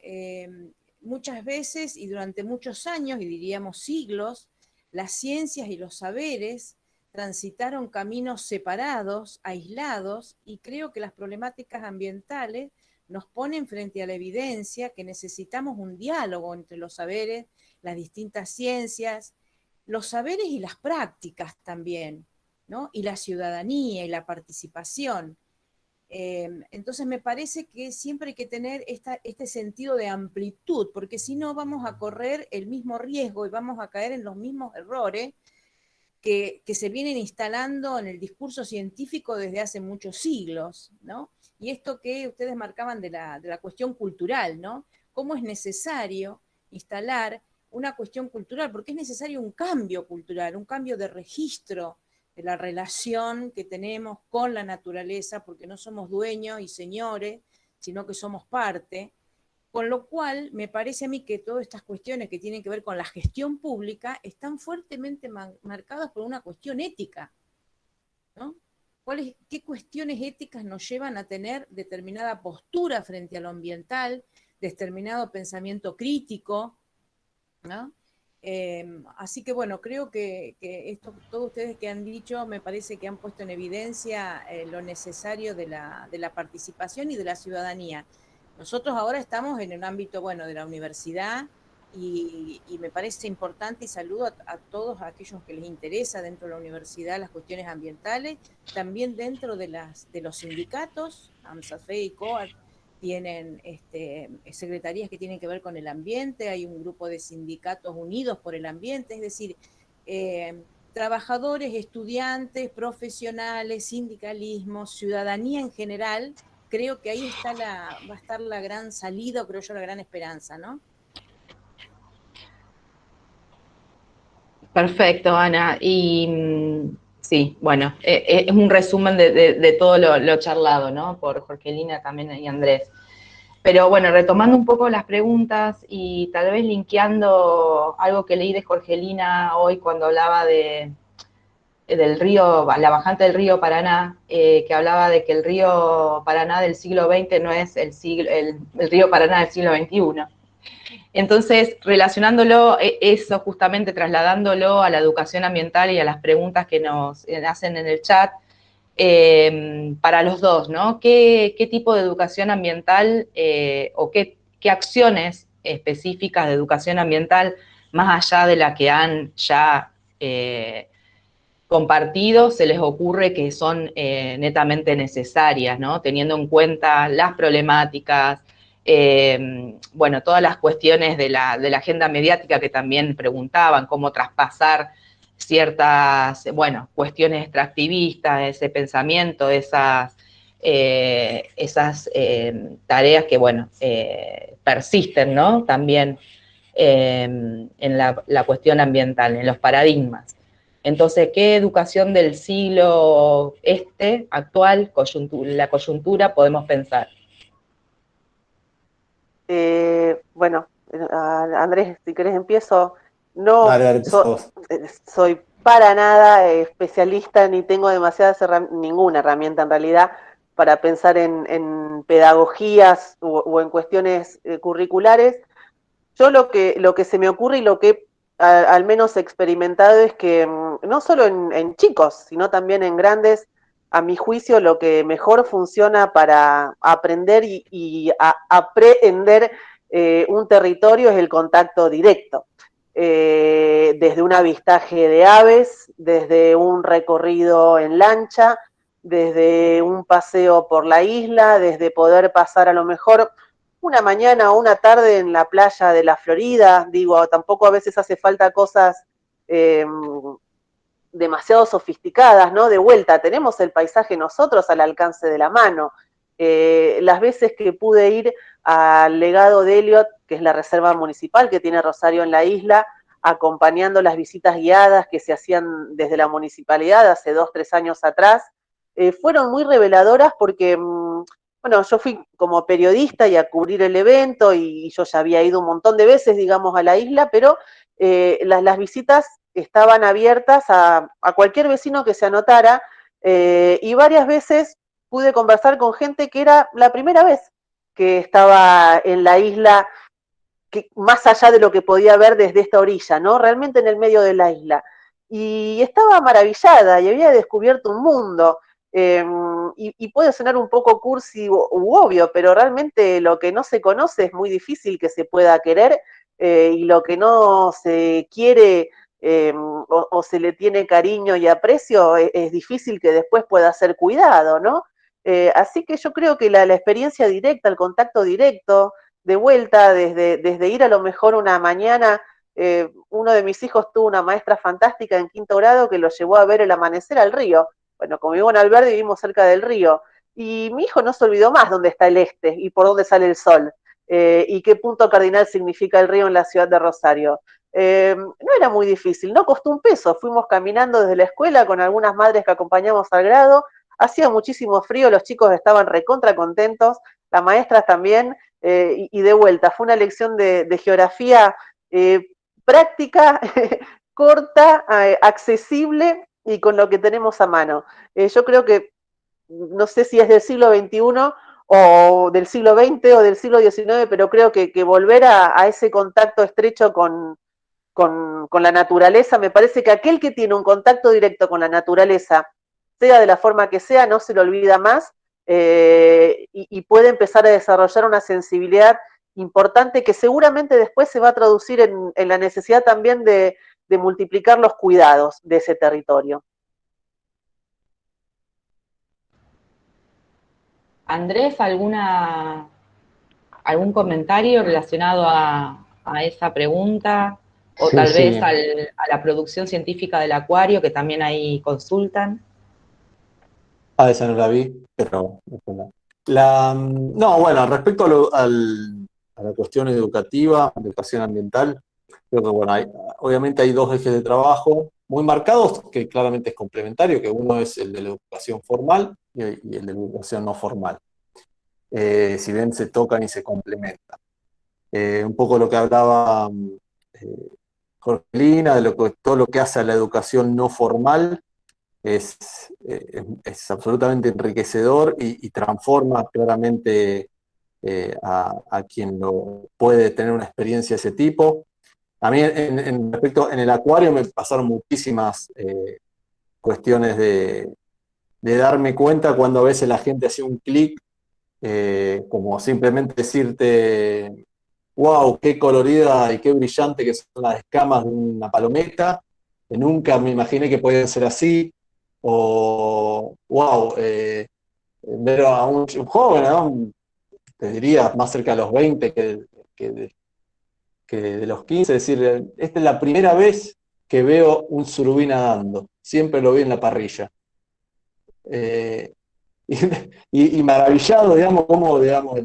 Muchas veces y durante muchos años, y diríamos siglos, las ciencias y los saberes transitaron caminos separados, aislados, y creo que las problemáticas ambientales nos ponen frente a la evidencia que necesitamos un diálogo entre los saberes, las distintas ciencias, los saberes y las prácticas también, ¿no? Y la ciudadanía y la participación. Entonces me parece que siempre hay que tener este sentido de amplitud, porque si no vamos a correr el mismo riesgo y vamos a caer en los mismos errores que se vienen instalando en el discurso científico desde hace muchos siglos, ¿no? Y esto que ustedes marcaban de la cuestión cultural, ¿no? ¿Cómo es necesario instalar una cuestión cultural? Porque es necesario un cambio cultural, un cambio de registro de la relación que tenemos con la naturaleza, porque no somos dueños y señores, sino que somos parte. Con lo cual, me parece a mí que todas estas cuestiones que tienen que ver con la gestión pública están fuertemente marcadas por una cuestión ética, ¿no? ¿Qué cuestiones éticas nos llevan a tener determinada postura frente a lo ambiental, determinado pensamiento crítico, ¿no? Así que bueno, creo que esto, todos ustedes que han dicho, me parece que han puesto en evidencia lo necesario de la participación y de la ciudadanía. Nosotros ahora estamos en el ámbito, bueno, de la universidad y me parece importante y saludo a todos aquellos que les interesa dentro de la universidad las cuestiones ambientales, también dentro de los sindicatos, AMSAFE y COAT, tienen secretarías que tienen que ver con el ambiente, hay un grupo de sindicatos unidos por el ambiente, es decir, trabajadores, estudiantes, profesionales, sindicalismo, ciudadanía en general, creo que ahí va a estar la gran salida, creo yo, la gran esperanza, ¿no? Perfecto, Ana. Y sí, bueno, es un resumen de todo lo charlado, ¿no? Por Jorgelina también y Andrés. Pero bueno, retomando un poco las preguntas y tal vez linkeando algo que leí de Jorgelina hoy cuando hablaba del río, la bajante del río Paraná, que hablaba de que el río Paraná del siglo XX no es el río Paraná del siglo XXI. Entonces, relacionándolo, eso justamente trasladándolo a la educación ambiental y a las preguntas que nos hacen en el chat, para los dos, ¿no? ¿Qué tipo de educación ambiental o qué acciones específicas de educación ambiental, más allá de la que han ya compartido, se les ocurre que son netamente necesarias, ¿no? Teniendo en cuenta las problemáticas, bueno, todas las cuestiones de la agenda mediática que también preguntaban, cómo traspasar ciertas, bueno, cuestiones extractivistas, ese pensamiento, esas tareas que, bueno, persisten, ¿no? También en la cuestión ambiental, en los paradigmas. Entonces, ¿qué educación del siglo actual, la coyuntura, podemos pensar? Bueno, Andrés, si querés empiezo. No Dale, empezá vos. soy para nada especialista ni tengo ninguna herramienta en realidad para pensar en pedagogías o en cuestiones curriculares. Yo lo que se me ocurre y lo que al menos he experimentado es que no solo en chicos, sino también en grandes, a mi juicio, lo que mejor funciona para aprender y aprehender un territorio es el contacto directo. Desde un avistaje de aves, desde un recorrido en lancha, desde un paseo por la isla, desde poder pasar a lo mejor una mañana o una tarde en la playa de la Florida. Digo, tampoco a veces hace falta cosas eh, demasiado sofisticadas, ¿no? De vuelta, tenemos el paisaje nosotros al alcance de la mano. Las veces que pude ir al legado de Elliot, que es la reserva municipal que tiene Rosario en la isla, acompañando las visitas guiadas que se hacían desde la municipalidad hace 2-3 años atrás, fueron muy reveladoras porque, bueno, yo fui como periodista y a cubrir el evento y yo ya había ido un montón de veces, digamos, a la isla, pero las visitas estaban abiertas a cualquier vecino que se anotara y varias veces pude conversar con gente que era la primera vez que estaba en la isla, que, más allá de lo que podía ver desde esta orilla, ¿no? Realmente en el medio de la isla. Y estaba maravillada y había descubierto un mundo. Y puede sonar un poco cursi u obvio, pero realmente lo que no se conoce es muy difícil que se pueda querer y lo que no se quiere o se le tiene cariño y aprecio es difícil que después pueda ser cuidado, ¿no? Así que yo creo que la experiencia directa, el contacto directo, de vuelta, desde ir a lo mejor una mañana, uno de mis hijos tuvo una maestra fantástica en 5º grado que lo llevó a ver el amanecer al río. Bueno, como vivo en Alberdi, vivimos cerca del río. Y mi hijo no se olvidó más dónde está el este y por dónde sale el sol. Y qué punto cardinal significa el río en la ciudad de Rosario. No era muy difícil, no costó un peso. Fuimos caminando desde la escuela con algunas madres que acompañamos al grado. Hacía muchísimo frío, los chicos estaban recontra contentos, las maestras también, y de vuelta, fue una lección de geografía práctica, corta, accesible y con lo que tenemos a mano. Yo creo que, no sé si es del siglo XXI o del siglo XX o del siglo XIX, pero creo que volver a ese contacto estrecho con la naturaleza, me parece que aquel que tiene un contacto directo con la naturaleza, sea de la forma que sea, no se lo olvida más y puede empezar a desarrollar una sensibilidad importante que seguramente después se va a traducir en la necesidad también de multiplicar los cuidados de ese territorio. Andrés, algún comentario relacionado a esa pregunta? O Sí, tal vez sí. a la producción científica del acuario, que también ahí consultan. Ah, esa no la vi, pero no, bueno, respecto a la cuestión educativa, educación ambiental, creo que bueno, obviamente hay dos ejes de trabajo muy marcados, que claramente es complementario, que uno es el de la educación formal y el de la educación no formal. Si bien se tocan y se complementan. Un poco lo que hablaba eh, Jorgelina, todo lo que hace a la educación no formal, es absolutamente enriquecedor y transforma claramente a quien lo puede tener una experiencia de ese tipo. A mí, respecto, en el acuario me pasaron muchísimas cuestiones darme cuenta cuando a veces la gente hacía un clic, como simplemente decirte, wow, qué colorida y qué brillante que son las escamas de una palometa, que nunca me imaginé que podían ser así, o wow, ver a un joven, ¿no? Te diría más cerca de los 20 que de los 15, es decir, esta es la primera vez que veo un surubí nadando, siempre lo vi en la parrilla. Eh, y maravillado, digamos, como, digamos,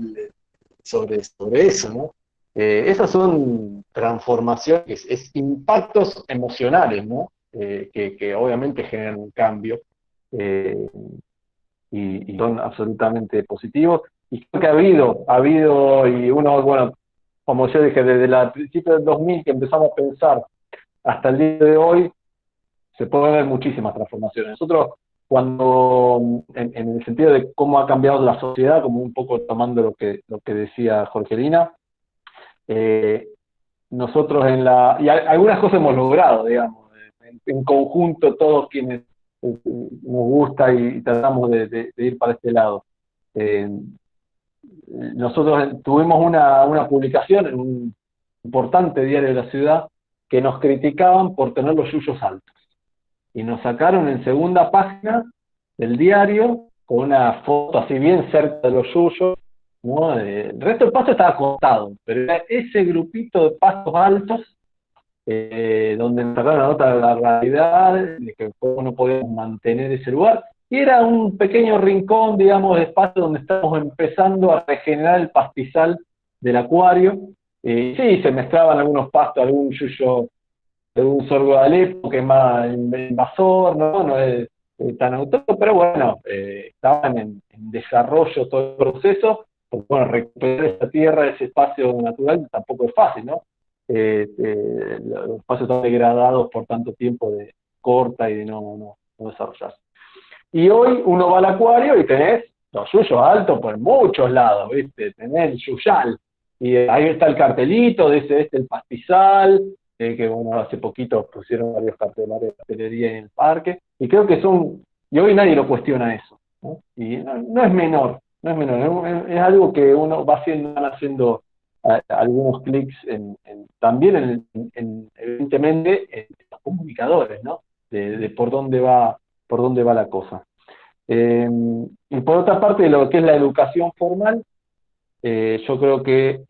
sobre eso, ¿no? Esas son transformaciones, impactos emocionales, ¿no? Que obviamente generan un cambio eh, y son absolutamente positivos. Y creo que ha habido, y uno, bueno, como yo dije, desde el principio del 2000 que empezamos a pensar hasta el día de hoy, se pueden ver muchísimas transformaciones. Nosotros, cuando, en el sentido de cómo ha cambiado la sociedad, como un poco tomando lo que decía Jorgelina, nosotros y algunas cosas hemos logrado, digamos, en conjunto todos quienes nos gusta y tratamos de ir para este lado. Nosotros tuvimos una publicación en un importante diario de la ciudad que nos criticaban por tener los yuyos altos. Y nos sacaron en segunda página del diario con una foto así bien cerca de los yuyos, ¿no? El resto del pasto estaba cortado, pero era ese grupito de pastos altos donde nos sacaron la nota de la realidad, de que no podíamos mantener ese lugar. Y era un pequeño rincón, digamos, de espacio donde estamos empezando a regenerar el pastizal del acuario. Sí, se mezclaban algunos pastos, algún yuyo de un sorgo de Alepo que es más invasor, no es tan autóctono, pero bueno, estaban en desarrollo todo el proceso, porque bueno, recuperar esa tierra, ese espacio natural tampoco es fácil, ¿no? Los espacios están degradados por tanto tiempo de corta y de no desarrollarse. Y hoy uno va al acuario y tenés los yuyos altos por muchos lados, ¿viste? Tenés el yuyal, y ahí está el cartelito, dice el pastizal, que bueno, hace poquito pusieron varios carteles de pastelería en el parque, y creo que y hoy nadie lo cuestiona eso, ¿no? Y no es menor, es algo que uno van haciendo algunos clics también evidentemente en los comunicadores, ¿no? De por dónde va la cosa. Y por otra parte, de lo que es la educación formal, yo creo que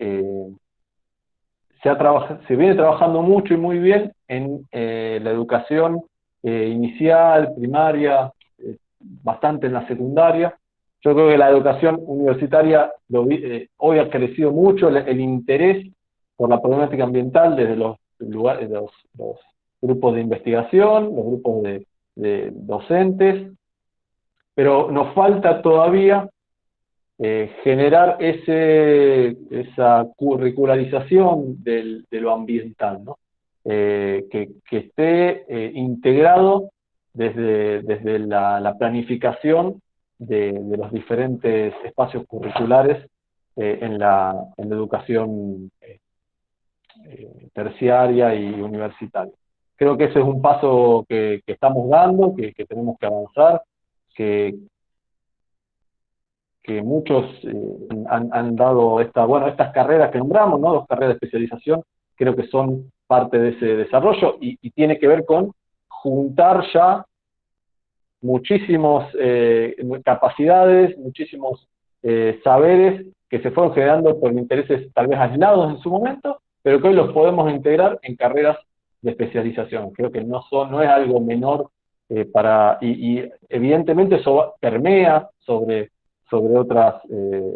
se viene trabajando mucho y muy bien en la educación inicial, primaria, bastante en la secundaria. Yo creo que la educación universitaria hoy ha crecido mucho el interés por la problemática ambiental desde los grupos de investigación, los grupos de docentes, pero nos falta todavía generar esa curricularización de lo ambiental, ¿no? Que esté integrado desde la planificación de los diferentes espacios curriculares en la educación terciaria y universitaria. Creo que ese es un paso que estamos dando, que tenemos que avanzar, que muchos han dado estas carreras que nombramos, ¿no? 2 carreras de especialización, creo que son parte de ese desarrollo y tiene que ver con juntar ya muchísimas capacidades, muchísimos saberes que se fueron generando por intereses tal vez aislados en su momento, pero que hoy los podemos integrar en carreras de especialización. Creo que no es algo menor y evidentemente eso permea sobre otras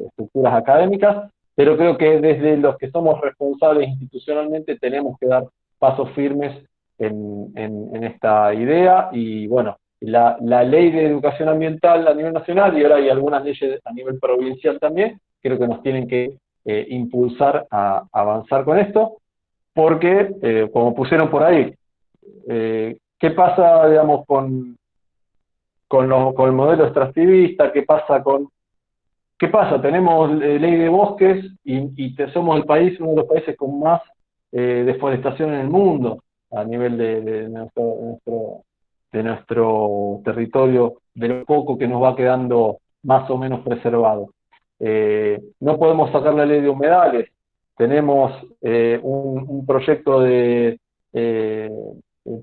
estructuras académicas, pero creo que desde los que somos responsables institucionalmente tenemos que dar pasos firmes en esta idea. Y bueno, la ley de educación ambiental a nivel nacional, y ahora hay algunas leyes a nivel provincial también, creo que nos tienen que impulsar a avanzar con esto, porque, como pusieron por ahí, ¿qué pasa, digamos, con el modelo extractivista? ¿Qué pasa? Tenemos ley de bosques y somos uno de los países con más deforestación en el mundo a nivel de nuestro nuestro territorio, de lo poco que nos va quedando más o menos preservado. No podemos sacar la ley de humedales. Tenemos un proyecto de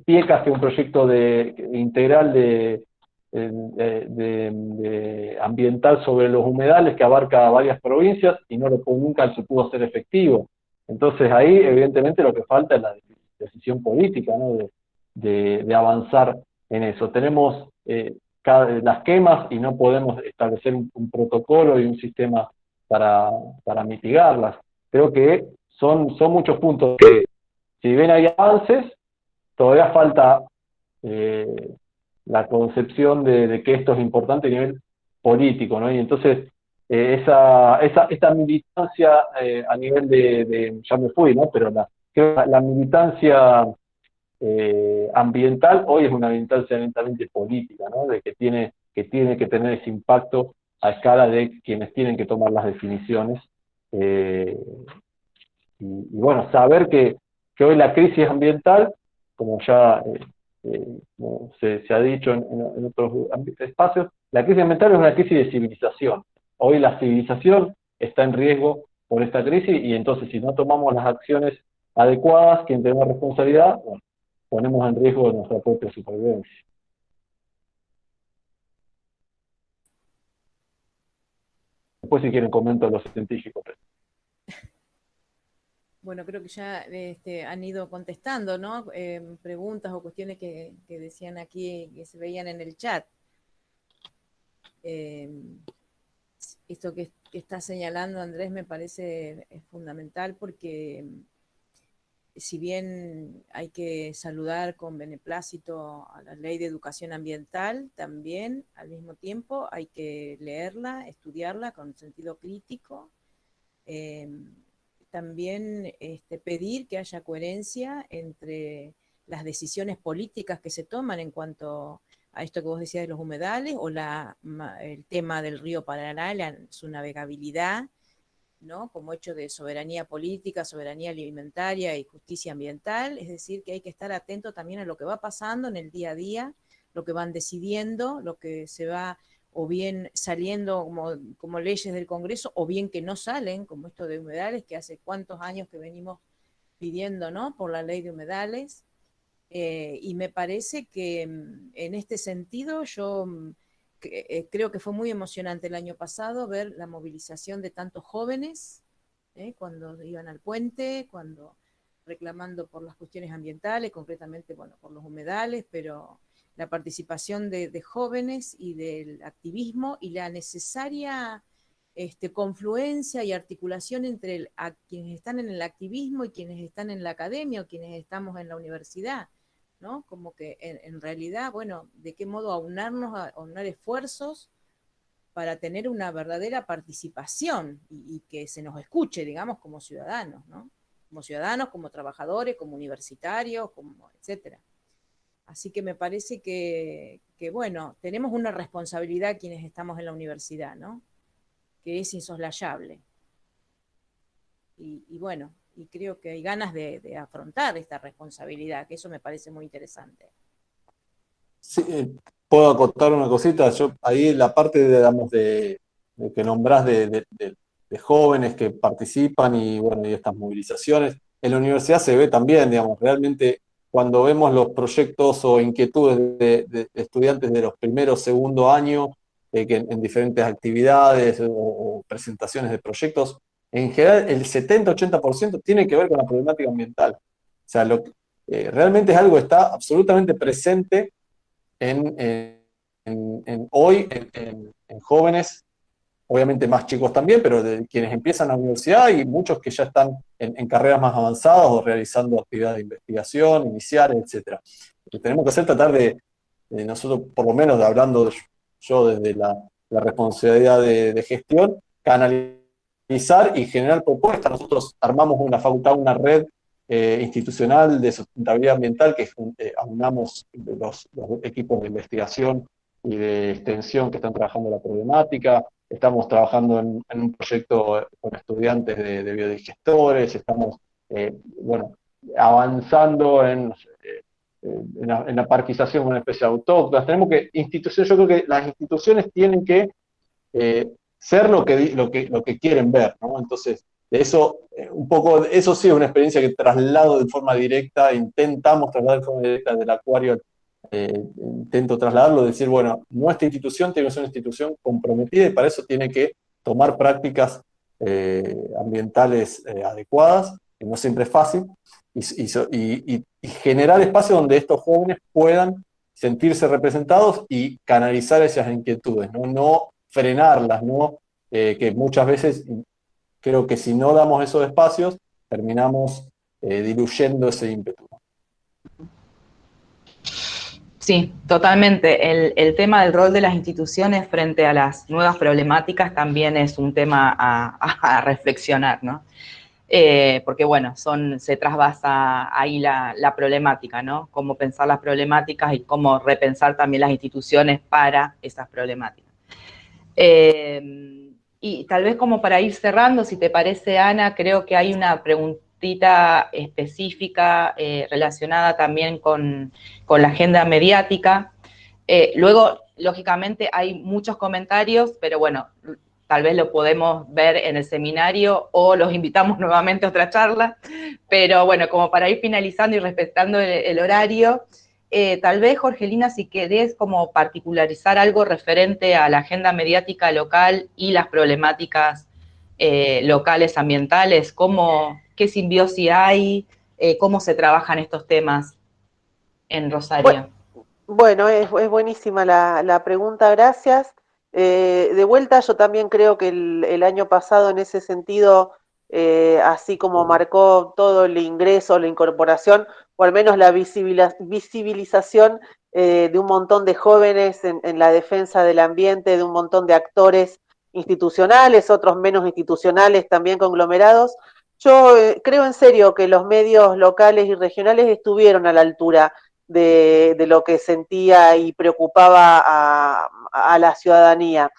PIECAS, que es un proyecto integral ambiental sobre los humedales, que abarca varias provincias y nunca se pudo hacer efectivo. Entonces ahí evidentemente lo que falta es la decisión política, ¿no? de avanzar en eso. Tenemos las quemas y no podemos establecer un protocolo y un sistema para mitigarlas. Creo que son muchos puntos que, si bien hay avances, todavía falta la concepción de que esto es importante a nivel político, ¿no? Y entonces esta militancia a nivel ya me fui, ¿no? Pero creo que la militancia ambiental hoy es una militancia netamente política, ¿no? De que tiene que tener ese impacto a escala de quienes tienen que tomar las definiciones. Y bueno, saber que hoy la crisis ambiental, como ya como se ha dicho en otros espacios, la crisis ambiental es una crisis de civilización. Hoy la civilización está en riesgo por esta crisis, y entonces si no tomamos las acciones adecuadas, quien tenga responsabilidad, bueno, ponemos en riesgo nuestra propia supervivencia. Después, si quieren, comento los científicos. Bueno, creo que ya han ido contestando, ¿no? Preguntas o cuestiones que decían aquí, que se veían en el chat. Esto que está señalando Andrés me parece fundamental, porque si bien hay que saludar con beneplácito a la Ley de Educación Ambiental, también al mismo tiempo hay que leerla, estudiarla con sentido crítico. También pedir que haya coherencia entre las decisiones políticas que se toman en cuanto a esto que vos decías de los humedales, o el tema del río Paraná, su navegabilidad, ¿no? Como hecho de soberanía política, soberanía alimentaria y justicia ambiental. Es decir, que hay que estar atento también a lo que va pasando en el día a día, lo que van decidiendo, lo que se va o bien saliendo como leyes del Congreso, o bien que no salen, como esto de humedales, que hace cuántos años que venimos pidiendo, ¿no? Por la ley de humedales. Y me parece que en este sentido yo creo que fue muy emocionante el año pasado ver la movilización de tantos jóvenes, cuando iban al puente, cuando reclamando por las cuestiones ambientales, concretamente, bueno, por los humedales, pero la participación de jóvenes y del activismo y la necesaria confluencia y articulación entre quienes están en el activismo y quienes están en la academia o quienes estamos en la universidad, ¿no? Como que en realidad, bueno, de qué modo aunar esfuerzos para tener una verdadera participación y que se nos escuche, digamos, como ciudadanos, ¿no? Como ciudadanos, como trabajadores, como universitarios, como etcétera. Así que me parece que, bueno, tenemos una responsabilidad quienes estamos en la universidad, ¿no? Que es insoslayable. Y bueno, y creo que hay ganas de afrontar esta responsabilidad, que eso me parece muy interesante. Sí, puedo acotar una cosita. Yo ahí la parte, digamos, de que nombrás de jóvenes que participan y bueno, y estas movilizaciones, en la universidad se ve también, digamos, realmente cuando vemos los proyectos o inquietudes de estudiantes de los primeros, segundo año, que en diferentes actividades o presentaciones de proyectos, en general el 70-80% tiene que ver con la problemática ambiental. O sea, realmente es algo que está absolutamente presente hoy en jóvenes, obviamente más chicos también, pero de quienes empiezan la universidad y muchos que ya están en carreras más avanzadas o realizando actividades de investigación, iniciales, etc. Lo que tenemos que hacer es tratar de nosotros, por lo menos hablando yo desde la responsabilidad de gestión, canalizar y generar propuestas. Nosotros armamos una facultad, una red institucional de sustentabilidad ambiental, que aunamos los equipos de investigación y de extensión que están trabajando la problemática. Estamos trabajando en un proyecto con estudiantes de biodigestores, estamos bueno, avanzando en en la parquización con especies autóctonas. Tenemos que, yo creo que las instituciones tienen que ser lo que quieren ver, ¿no? Entonces, de eso, un poco, eso sí es una experiencia que traslado de forma directa, intentamos trasladar de forma directa del acuario, intento trasladarlo, decir, bueno, nuestra institución tiene que ser una institución comprometida y para eso tiene que tomar prácticas ambientales adecuadas, que no siempre es fácil, y generar espacios donde estos jóvenes puedan sentirse representados y canalizar esas inquietudes, no frenarlas, que muchas veces creo que si no damos esos espacios, terminamos diluyendo ese ímpetu. Sí, totalmente. El tema del rol de las instituciones frente a las nuevas problemáticas también es un tema a reflexionar, ¿no? Porque, bueno, se trasvasa ahí la problemática, ¿no? Cómo pensar las problemáticas y cómo repensar también las instituciones para esas problemáticas. Y tal vez como para ir cerrando, si te parece, Ana, creo que hay una preguntita específica relacionada también con la agenda mediática. Luego, lógicamente, hay muchos comentarios, pero bueno, tal vez lo podemos ver en el seminario o los invitamos nuevamente a otra charla. Pero bueno, como para ir finalizando y respetando el horario, tal vez, Jorgelina, si querés como particularizar algo referente a la agenda mediática local y las problemáticas locales ambientales, qué simbiosis hay, cómo se trabajan estos temas en Rosario. Bueno, es buenísima la pregunta, gracias. De vuelta, yo también creo que el año pasado en ese sentido, así como marcó todo el ingreso, la incorporación, o al menos la visibilización de un montón de jóvenes en la defensa del ambiente, de un montón de actores institucionales, otros menos institucionales, también conglomerados. Yo creo en serio que los medios locales y regionales estuvieron a la altura de lo que sentía y preocupaba a la ciudadanía.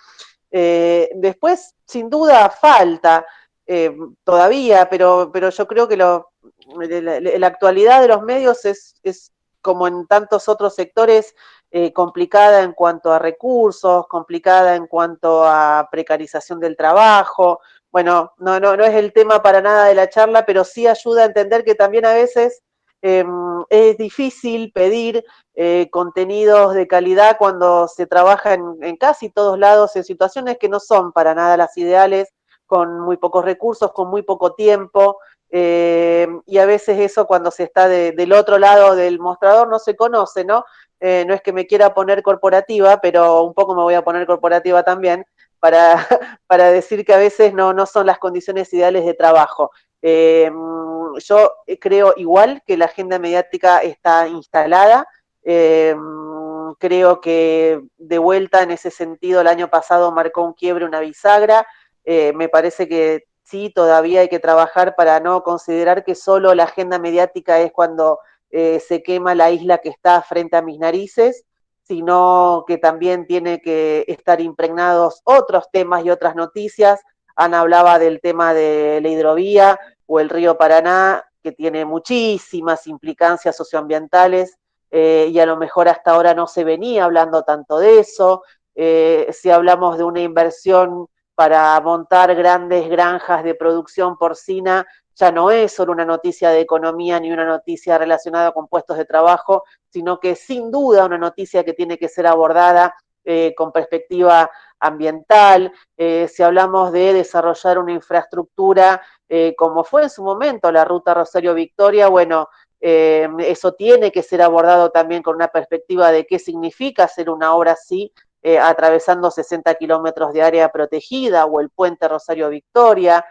Después, sin duda, falta todavía, pero yo creo que la actualidad de los medios es como en tantos otros sectores, complicada en cuanto a recursos, complicada en cuanto a precarización del trabajo. Bueno, no es el tema para nada de la charla, pero sí ayuda a entender que también a veces es difícil pedir contenidos de calidad cuando se trabaja en casi todos lados en situaciones que no son para nada las ideales, con muy pocos recursos, con muy poco tiempo, y a veces eso cuando se está del otro lado del mostrador no se conoce, ¿no? No es que me quiera poner corporativa, pero un poco me voy a poner corporativa también, para, para decir que a veces no son las condiciones ideales de trabajo. Yo creo igual que la agenda mediática está instalada. Creo que de vuelta en ese sentido el año pasado marcó un quiebre, una bisagra. Me parece que sí, todavía hay que trabajar para no considerar que solo la agenda mediática es cuando se quema la isla que está frente a mis narices, sino que también tiene que estar impregnados otros temas y otras noticias. Ana hablaba del tema de la hidrovía o el río Paraná, que tiene muchísimas implicancias socioambientales, y a lo mejor hasta ahora no se venía hablando tanto de eso. Si hablamos de una inversión para montar grandes granjas de producción porcina, ya no es solo una noticia de economía ni una noticia relacionada con puestos de trabajo, sino que sin duda una noticia que tiene que ser abordada con perspectiva ambiental. Si hablamos de desarrollar una infraestructura como fue en su momento la ruta Rosario-Victoria, bueno, eso tiene que ser abordado también con una perspectiva de qué significa hacer una obra así, atravesando 60 kilómetros de área protegida, o el puente Rosario-Victoria.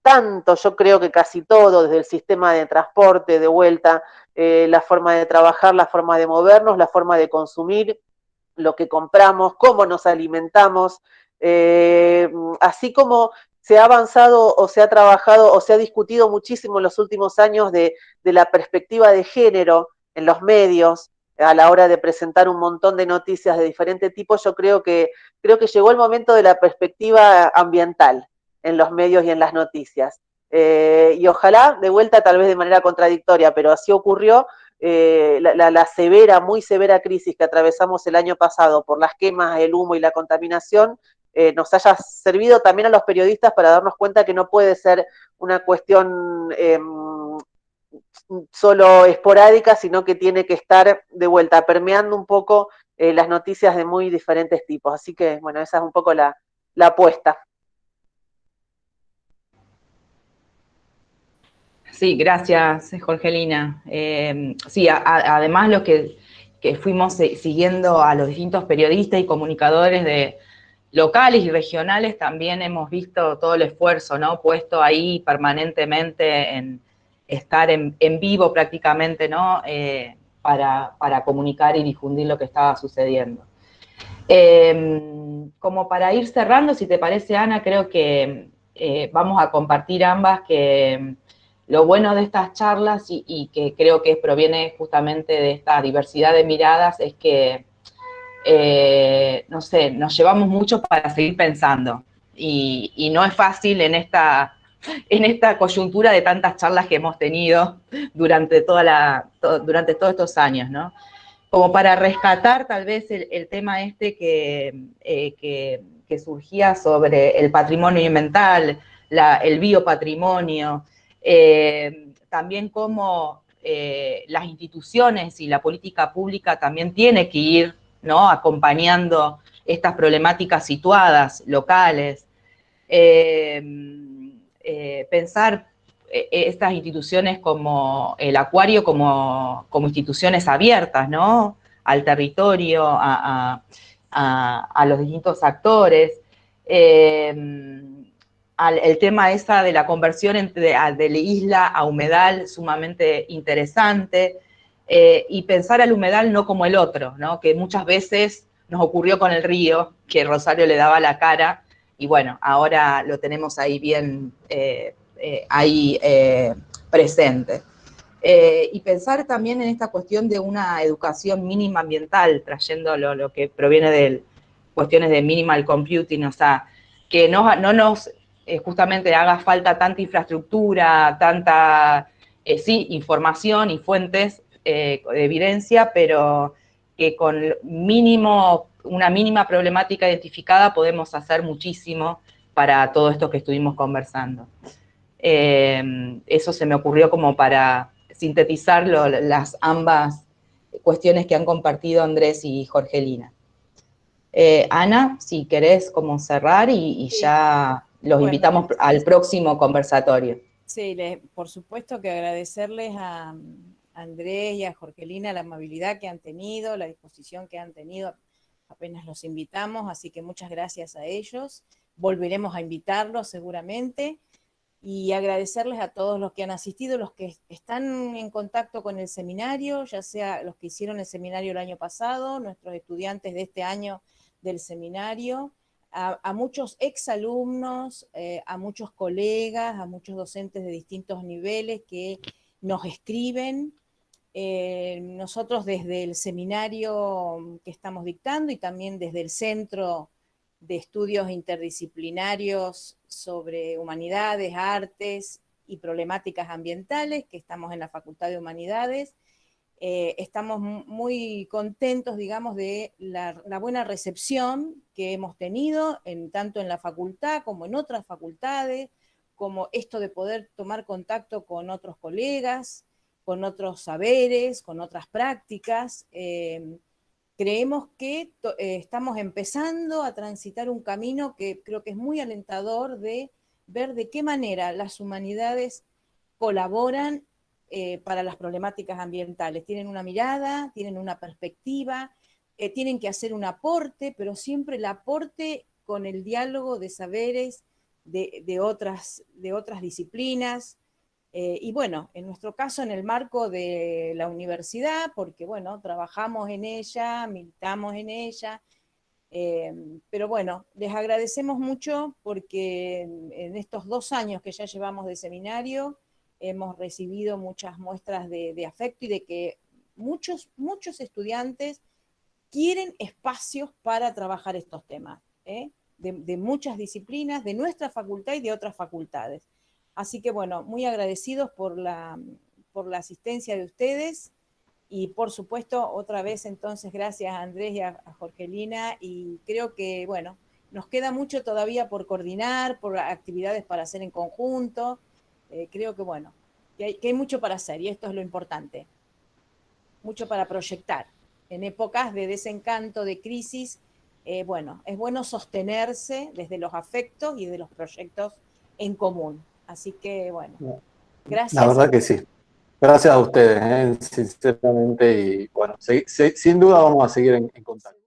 Tanto, yo creo que casi todo, desde el sistema de transporte, de vuelta, la forma de trabajar, la forma de movernos, la forma de consumir, lo que compramos, cómo nos alimentamos, así como se ha avanzado o se ha trabajado o se ha discutido muchísimo en los últimos años de la perspectiva de género en los medios a la hora de presentar un montón de noticias de diferente tipo. Yo creo que llegó el momento de la perspectiva ambiental en los medios y en las noticias. Y ojalá, de vuelta, tal vez de manera contradictoria, pero así ocurrió, la severa, muy severa crisis que atravesamos el año pasado por las quemas, el humo y la contaminación, nos haya servido también a los periodistas para darnos cuenta que no puede ser una cuestión solo esporádica, sino que tiene que estar de vuelta permeando un poco las noticias de muy diferentes tipos. Así que, bueno, esa es un poco la apuesta. Sí, gracias, Jorgelina. Sí, además lo que fuimos siguiendo a los distintos periodistas y comunicadores locales y regionales, también hemos visto todo el esfuerzo, ¿no?, puesto ahí permanentemente en estar en vivo prácticamente, ¿no?, para comunicar y difundir lo que estaba sucediendo. Como para ir cerrando, si te parece, Ana, creo que vamos a compartir ambas que lo bueno de estas charlas y que creo que proviene justamente de esta diversidad de miradas es que, no sé, nos llevamos mucho para seguir pensando y no es fácil en esta coyuntura de tantas charlas que hemos tenido durante durante todos estos años, ¿no? Como para rescatar tal vez el tema este que surgía sobre el patrimonio ambiental, el biopatrimonio, también cómo las instituciones y la política pública también tiene que ir, ¿no?, acompañando estas problemáticas situadas, locales. Pensar estas instituciones como el acuario como instituciones abiertas, ¿no?, al territorio, a los distintos actores. El tema esa de la conversión de la isla a humedal, sumamente interesante, y pensar al humedal no como el otro, ¿no?, que muchas veces nos ocurrió con el río, que Rosario le daba la cara, y bueno, ahora lo tenemos ahí bien presente. Y pensar también en esta cuestión de una educación mínima ambiental, trayendo lo que proviene de cuestiones de minimal computing, o sea, que no nos justamente haga falta tanta infraestructura, tanta, sí, información y fuentes de evidencia, pero que con una mínima problemática identificada podemos hacer muchísimo para todo esto que estuvimos conversando. Eso se me ocurrió como para sintetizar las ambas cuestiones que han compartido Andrés y Jorgelina. Ana, si querés como cerrar y sí, ya los invitamos al próximo conversatorio. Sí, por supuesto que agradecerles a Andrés y a Jorgelina la amabilidad que han tenido, la disposición que han tenido, apenas los invitamos, así que muchas gracias a ellos. Volveremos a invitarlos seguramente. Y agradecerles a todos los que han asistido, los que están en contacto con el seminario, ya sea los que hicieron el seminario el año pasado, nuestros estudiantes de este año del seminario, a muchos exalumnos, a muchos colegas, a muchos docentes de distintos niveles que nos escriben. Nosotros desde el seminario que estamos dictando y también desde el Centro de Estudios Interdisciplinarios sobre Humanidades, Artes y Problemáticas Ambientales, que estamos en la Facultad de Humanidades. Estamos muy contentos, digamos, de la buena recepción que hemos tenido, tanto en la facultad como en otras facultades, como esto de poder tomar contacto con otros colegas, con otros saberes, con otras prácticas. Creemos que estamos empezando a transitar un camino que creo que es muy alentador de ver de qué manera las humanidades colaboran para las problemáticas ambientales. Tienen una mirada, tienen una perspectiva, tienen que hacer un aporte, pero siempre el aporte con el diálogo de saberes de otras disciplinas. Y bueno, en nuestro caso en el marco de la universidad, porque bueno, trabajamos en ella, militamos en ella, pero bueno, les agradecemos mucho porque en estos 2 años que ya llevamos de seminario, hemos recibido muchas muestras de afecto y de que muchos estudiantes quieren espacios para trabajar estos temas, de muchas disciplinas, de nuestra facultad y de otras facultades. Así que bueno, muy agradecidos por la asistencia de ustedes Y por supuesto, otra vez entonces, gracias a Andrés y a Jorgelina, y creo que, bueno, nos queda mucho todavía por coordinar, por actividades para hacer en conjunto. Creo que, bueno, que hay mucho para hacer y esto es lo importante. Mucho para proyectar. En épocas de desencanto, de crisis, bueno, es bueno sostenerse desde los afectos y de los proyectos en común. Así que, bueno, gracias. La verdad que sí. Gracias a ustedes, sinceramente, y bueno, sin duda vamos a seguir en contacto.